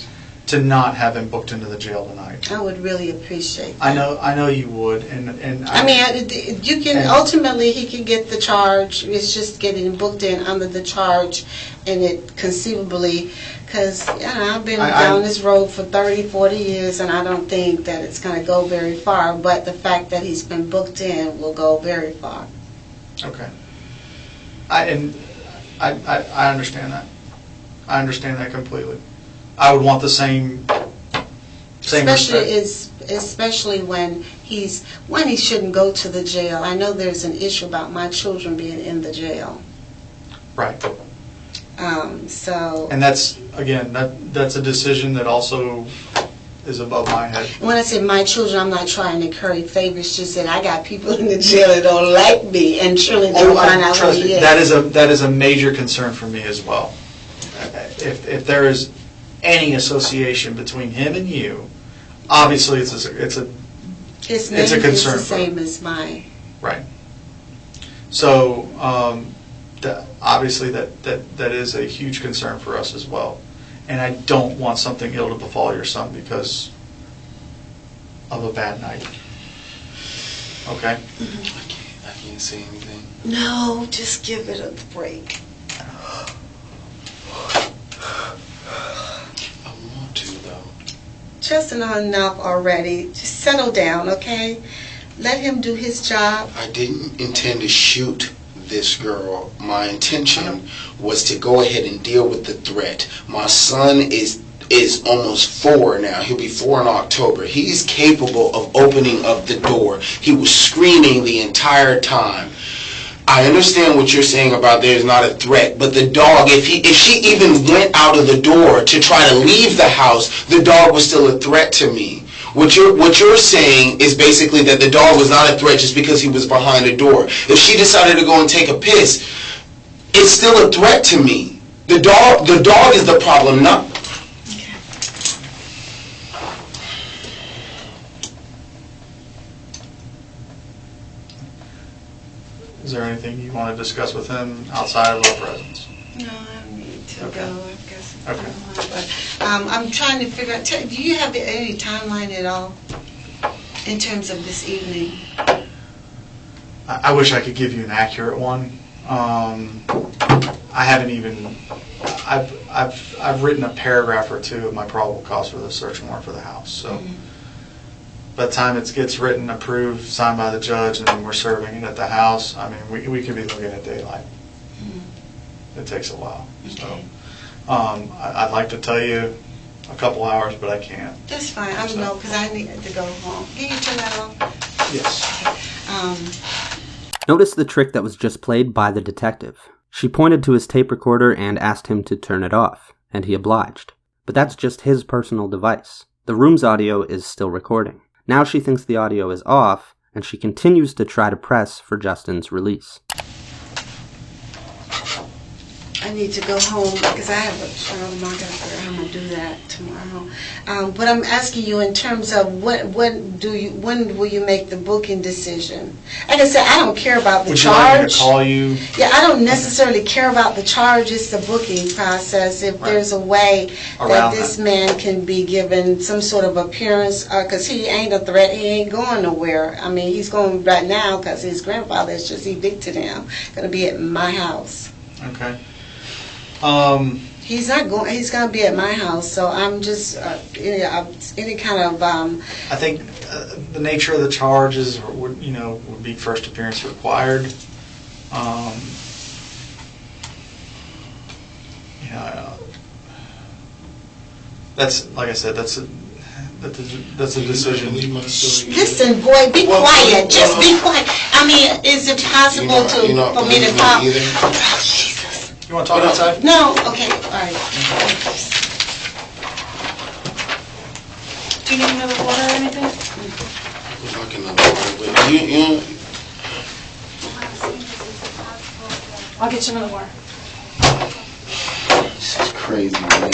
to not have him booked into the jail tonight. I would really appreciate that. I know you would, and I mean, you can ultimately he can get the charge. It's just getting him booked in under the charge, and it conceivably, because I've been down this road for 30, 40 years, and I don't think that it's going to go very far. But the fact that he's been booked in will go very far. Okay. I understand that. I understand that completely. I would want the same especially when he shouldn't go to the jail. I know there's an issue about my children being in the jail. Right. So. And that's a decision that also is above my head. When I say my children, I'm not trying to curry favors. It's just that I got people in the jail that don't like me, and surely they'll find out who he is. That is a major concern for me as well. If there is any association between him and you, obviously it's a concern. His name is the same as mine. Right. So obviously that is a huge concern for us as well, and I don't want something ill to befall your son because of a bad night. Okay. I can't say anything. No, just give it a break. Justin, enough already. Just settle down, okay? Let him do his job. I didn't intend to shoot this girl. My intention was to go ahead and deal with the threat. My son is almost 4 now. He'll be 4 in October. He's capable of opening up the door. He was screaming the entire time. I understand what you're saying about there's not a threat, but the dog, if she even went out of the door to try to leave the house, the dog was still a threat to me. What you're saying is basically that the dog was not a threat just because he was behind a door. If she decided to go and take a piss, it's still a threat to me. The dog is the problem, not. Is there anything you want to discuss with him outside of our presence? No, I need to go. I guess. Okay. But I'm trying to figure out. Do you have any timeline at all in terms of this evening? I wish I could give you an accurate one. I haven't even. I've written a paragraph or two of my probable cause for the search warrant for the house. So. By the time it gets written, approved, signed by the judge, and then we're serving it at the house, I mean, we could be looking at daylight. It takes a while. Okay. So I'd like to tell you a couple hours, but I can't. That's fine. I don't know, because I need to go home. Can you turn that off? Yes. Notice the trick that was just played by the detective. She pointed to his tape recorder and asked him to turn it off, and he obliged. But that's just his personal device. The room's audio is still recording. Now she thinks the audio is off, and she continues to try to press for Justin's release. I need to go home because I have a child. I'm not going to figure out how I'm going to do that tomorrow. But I'm asking you in terms of when will you make the booking decision? Like I said, I don't care about the charge. Would you like me to call you? Yeah, I don't necessarily care about the charge. It's the booking process. If there's a way that this man can be given some sort of appearance, because he ain't a threat. He ain't going nowhere. I mean, he's going right now because his grandfather has just evicted him. Going to be at my house. Okay. He's not going. He's going to be at my house, so I'm just any kind of. I think the nature of the charges would be first appearance required. That's like I said. That's a decision. Listen, boy, be quiet. Just be quiet. I mean, is it possible for me to talk? You want to talk outside? No. Okay. All right. Do you need another water or anything? Like another water, but you. I'll get you another water. This is crazy, man.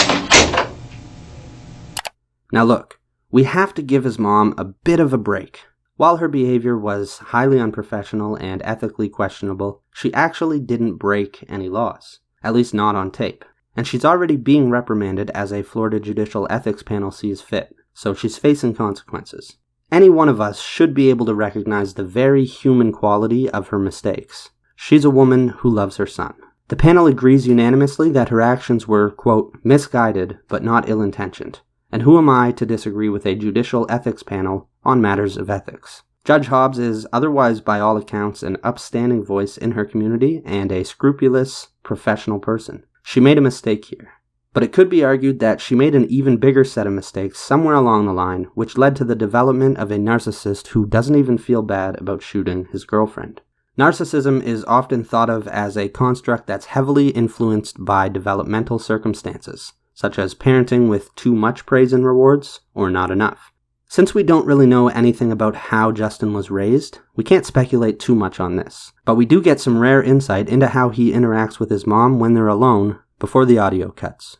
Now look, we have to give his mom a bit of a break. While her behavior was highly unprofessional and ethically questionable, she actually didn't break any laws. At least not on tape. and she's already being reprimanded as a Florida judicial ethics panel sees fit, so she's facing consequences. Any one of us should be able to recognize the very human quality of her mistakes. She's a woman who loves her son. The panel agrees unanimously that her actions were, quote, misguided but not ill-intentioned. And who am I to disagree with a judicial ethics panel on matters of ethics? Judge Hobbs is otherwise, by all accounts, an upstanding voice in her community and a scrupulous, professional person. She made a mistake here. But it could be argued that she made an even bigger set of mistakes somewhere along the line, which led to the development of a narcissist who doesn't even feel bad about shooting his girlfriend. Narcissism is often thought of as a construct that's heavily influenced by developmental circumstances, such as parenting with too much praise and rewards, or not enough. Since we don't really know anything about how Justin was raised, we can't speculate too much on this, but we do get some rare insight into how he interacts with his mom when they're alone before the audio cuts.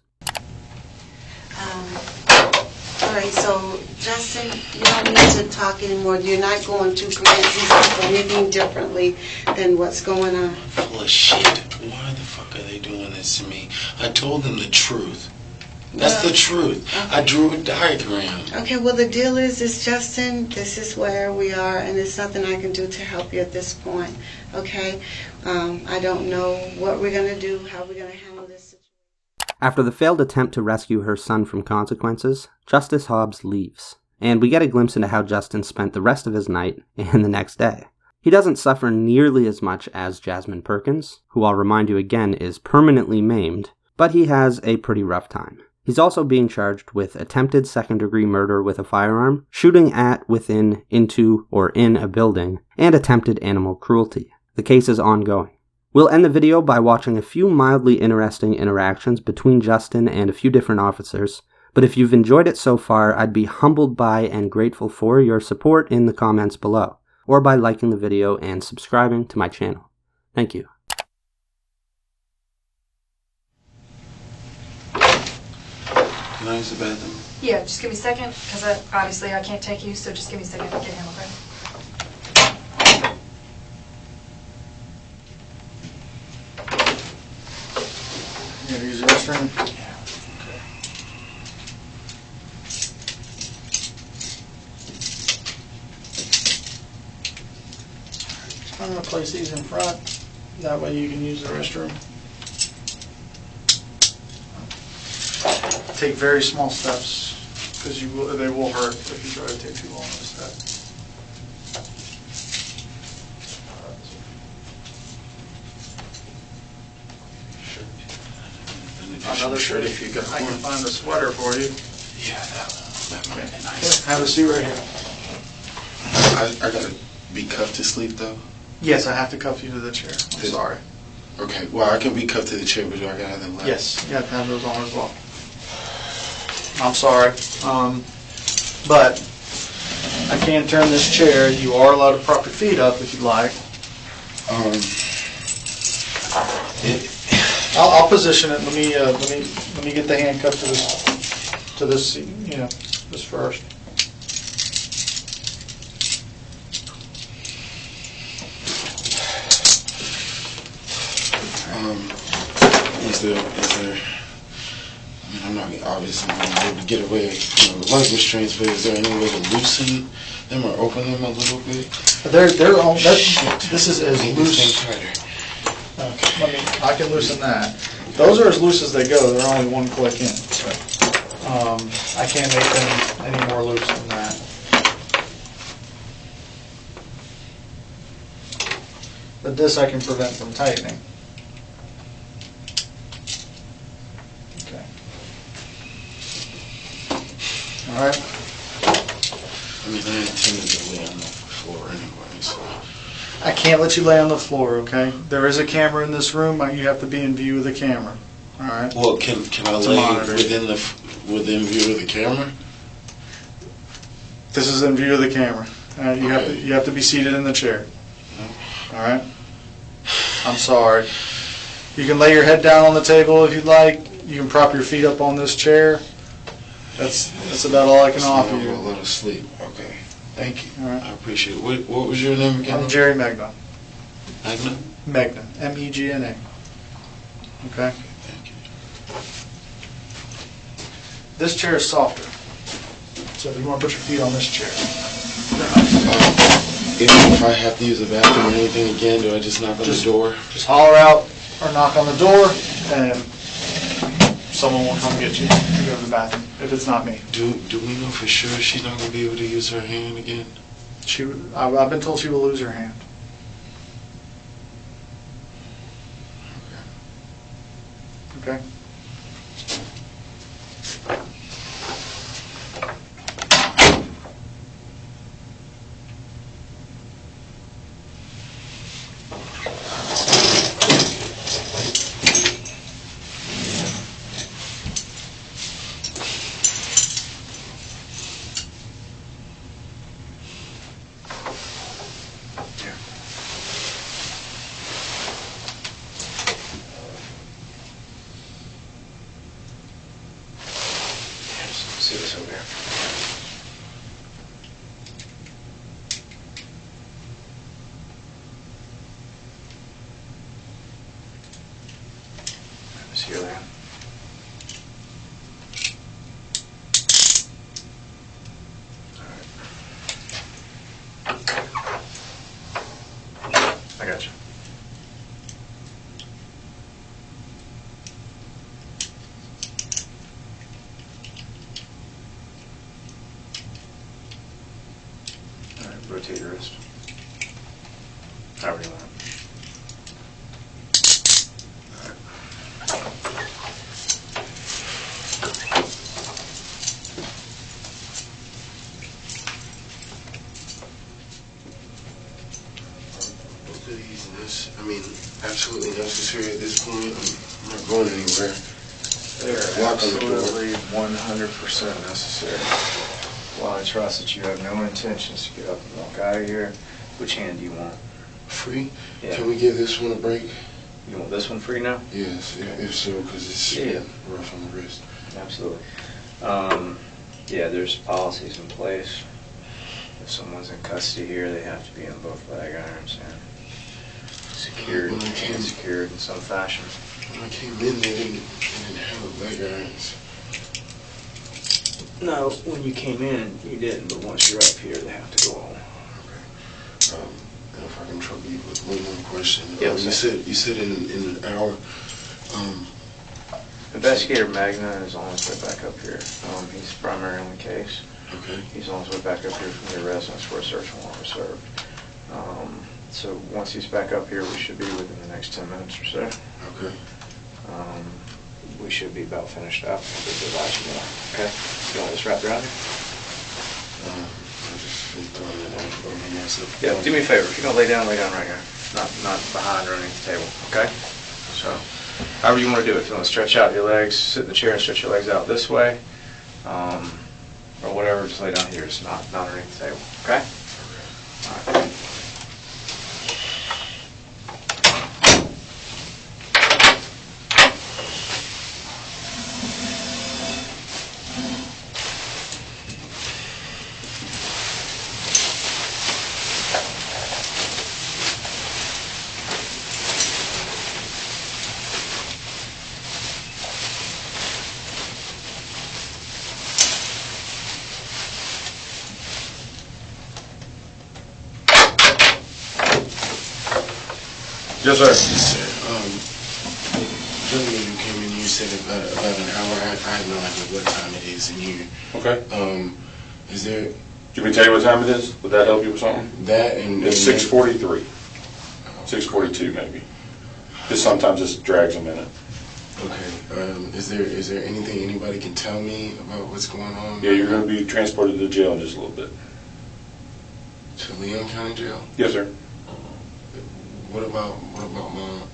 Alright, so Justin, you don't need to talk anymore. You're not going to correct these people anything differently than what's going on. Full of shit. Why the fuck are they doing this to me? I told them the truth. That's the truth. Okay. I drew a diagram. Okay, well the deal is Justin, this is where we are, and there's nothing I can do to help you at this point. Okay? I don't know what we're going to do, how we're going to handle this situation. After the failed attempt to rescue her son from consequences, Justice Hobbs leaves, and we get a glimpse into how Justin spent the rest of his night and the next day. He doesn't suffer nearly as much as Jasmine Perkins, who I'll remind you again is permanently maimed, but he has a pretty rough time. He's also being charged with attempted second-degree murder with a firearm, shooting at, within, into, or in a building, and attempted animal cruelty. The case is ongoing. We'll end the video by watching a few mildly interesting interactions between Justin and a few different officers, but if you've enjoyed it so far, I'd be humbled by and grateful for your support in the comments below, or by liking the video and subscribing to my channel. Thank you. Can I use the bathroom? Yeah, just give me a second, because obviously I can't take you, so just give me a second to get him, okay? You gonna use the restroom? Yeah. Okay. I'm gonna place these in front. That way you can use the restroom. Take very small steps, because they will hurt if you try to take too long of a step. Another shirt if you can. I can find a sweater for you. Yeah, that might be nice. Have a seat right here. I gotta be cuffed to sleep though? Yes, I have to cuff you to the chair. I'm sorry. Okay, well I can be cuffed to the chair, but do I gotta have them left? Yes, you have to have those on as well. I'm sorry, but I can turn this chair. You are allowed to prop your feet up if you like. I'll position it. Let me get the handcuff to this this first. Is there? I mean, I'm not obviously going to be able to get away, life restraints, but is there any way to loosen them or open them a little bit? They're on. This is as loose. Okay. I can loosen that. Those are as loose as they go. They're only one click in. So, I can't make them any more loose than that. But this I can prevent from tightening. Okay. All right. I mean, I intended to lay on the floor anyway, so. I can't let you lay on the floor, okay? There is a camera in this room. You have to be in view of the camera. All right. Well, can I lay within view of the camera? This is in view of the camera. You have to be seated in the chair. All right. I'm sorry. You can lay your head down on the table if you'd like. You can prop your feet up on this chair. That's about all I can offer you. A little sleep. Okay. Thank you. All right. I appreciate it. What was your name again? I'm Jerry Megna. Megna? Megna. M-E-G-N-A. Okay. Thank you. This chair is softer. So if you want to put your feet on this chair. If I have to use the bathroom or anything again, do I just knock on the door? Just holler out or knock on the door, and someone will come get you to go to the bathroom, if it's not me. Do we know for sure she's not going to be able to use her hand again? I've been told she will lose her hand. Okay. See this over here. See you there. I got you. All right, rotate your wrist. However you want. Both of these and this, I mean, absolutely necessary at this point. I'm not going anywhere. They're absolutely 100% necessary. Well, I trust that you have no intentions to get up and walk out of here. Which hand do you want? Free? Yeah. Can we give this one a break? You want this one free now? Yes, if so, because it's rough on the wrist. Absolutely. Yeah, there's policies in place. If someone's in custody here, they have to be on both leg irons and secured and secured in some fashion. When I came in, they didn't have leg irons. No, when you came in, you didn't, but once you're up here, they have to go on. Okay. If I can trouble you with one more question. Yeah, you said in an hour. Investigator Magna is on his way back up here. He's primary on the case. Okay. He's on his way back up here from your residence where a search warrant was served. So once he's back up here, we should be within the next 10 minutes or so. Okay. We should be about finished up. We'll advise you more. Okay? You want this wrapped around you? I just been throwing it over myself. Yeah, do me a favor. If you're going to lay down right here. Not behind or underneath the table. Okay? So, however you want to do it. If you want to stretch out your legs, sit in the chair and stretch your legs out this way, or whatever, just lay down here. It's not underneath the table. Okay? All right. Yes, sir. Gentlemen who came in, you said about an hour. I have no idea what time it is in here. Okay. Is there? Do you want me to tell you what time it is? Would that help you with something? That and it's 6:43, 6:42 maybe. Just sometimes this drags a minute. Okay. Is there anything anybody can tell me about what's going on? Yeah, you're going to be transported to jail in just a little bit. To Leon County Jail? Yes, sir. What about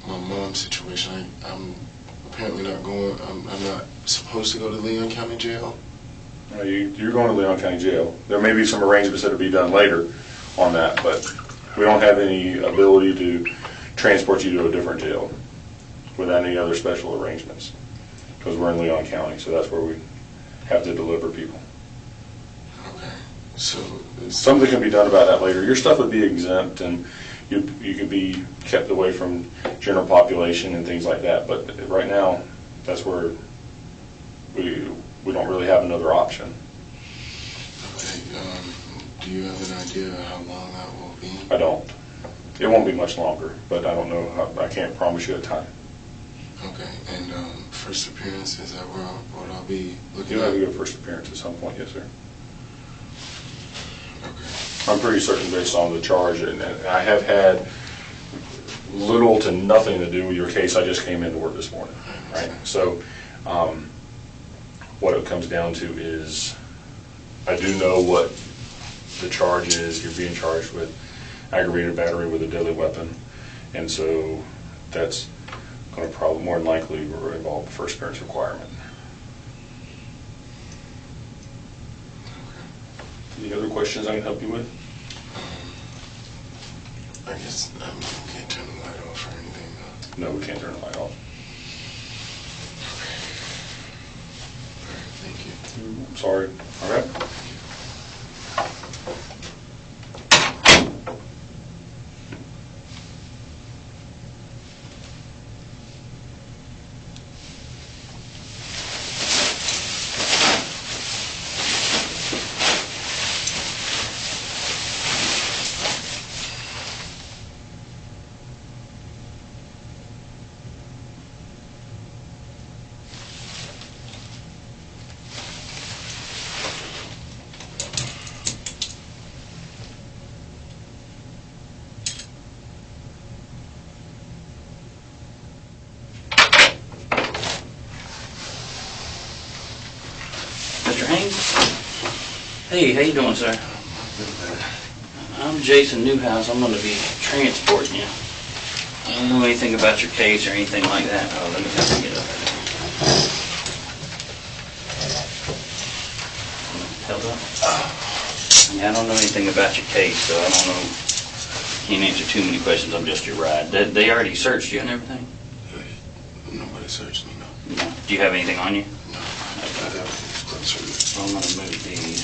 my mom's situation? I'm apparently not going. I'm not supposed to go to Leon County Jail. You're going to Leon County Jail. There may be some arrangements that will be done later on that, but we don't have any ability to transport you to a different jail without any other special arrangements because we're in Leon County, so that's where we have to deliver people. Okay. So something can be done about that later. Your stuff would be exempt, and you could be kept away from general population and things like that. But right now, that's where we don't really have another option. Okay, do you have an idea of how long that will be? I don't. It won't be much longer, but I don't know. I can't promise you a time. Okay, and first appearance, is that what I'll be looking You'll at? have to go first appearance at some point, yes, sir. Okay. I'm pretty certain based on the charge, and I have had little to nothing to do with your case. I just came into work this morning, right? So what it comes down to is I do know what the charge is. You're being charged with aggravated battery with a deadly weapon, and so that's going to probably more than likely involve the first appearance requirement. Any other questions I can help you with? I guess we can't turn the light off or anything. No, we can't turn the light off. All right, thank you. I'm sorry. All right. Mr. Haynes? Hey, how you doing, sir? I'm Jason Newhouse. I'm going to be transporting you. I don't know anything about your case or anything like that. Oh, let me have to get up there. Held up? I don't know anything about your case, so I don't know. Can't answer too many questions. I'm just your ride. They already searched you and everything? Nobody searched me, no. No. Do you have anything on you? No. Everything's closer. I'm going to move these.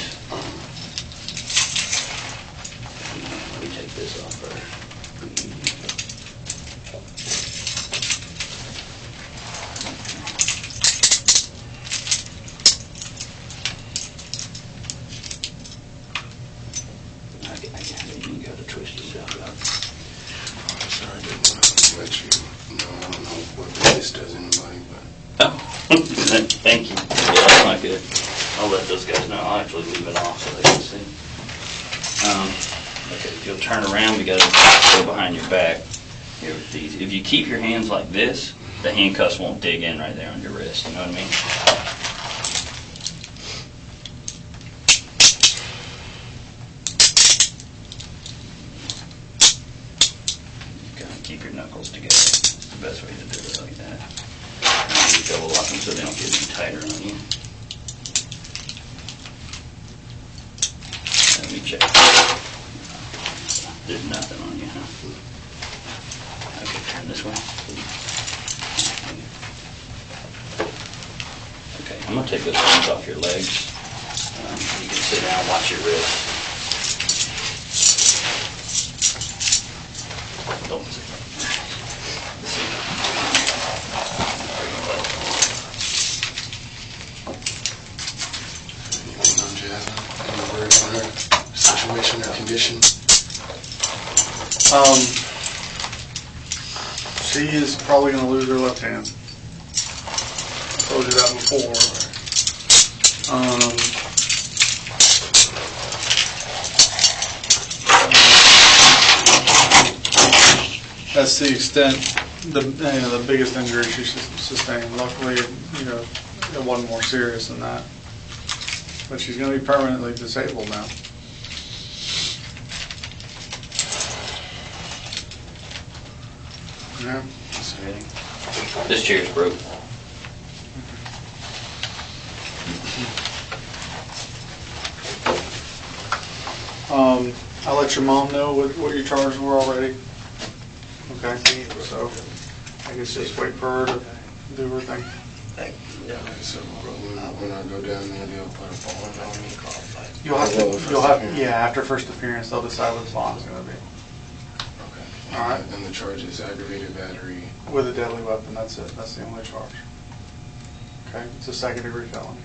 Let me take this off first. I didn't go to twist yourself up. I'm sorry, I didn't want to let you know. I don't know what this does anybody, but... Oh, thank you. Yeah, that's not good. I'll let those guys know. I'll actually leave it off so they can see. Okay, if you'll turn around, we got to go behind your back. Here with these. If you keep your hands like this, the handcuffs won't dig in right there on your wrist. You know what I mean? Keep your knuckles together. It's the best way to do it like that. And you double lock them so they don't get any tighter on you. Let me check. There's nothing on you, huh? Okay, turn this way. Okay, I'm going to take those hands off your legs. You can sit down, watch your wrist. Don't sit. Anything on Jasmine? Any word on her situation or condition? She is probably going to lose her left hand. I told you that before. That's the extent, the biggest injury she sustained. Luckily, it wasn't more serious than that. But she's going to be permanently disabled now. Yeah. This chair's broke. I'll let your mom know what your charges were already. Okay, so I guess just wait for her to do her thing. Yeah. So when I go down there, they'll put a bond on me. After first appearance, they'll decide what the bond's going to be. Okay. All right. And the charge is aggravated battery. With a deadly weapon, that's it. That's the only charge. Okay, it's a second-degree felony.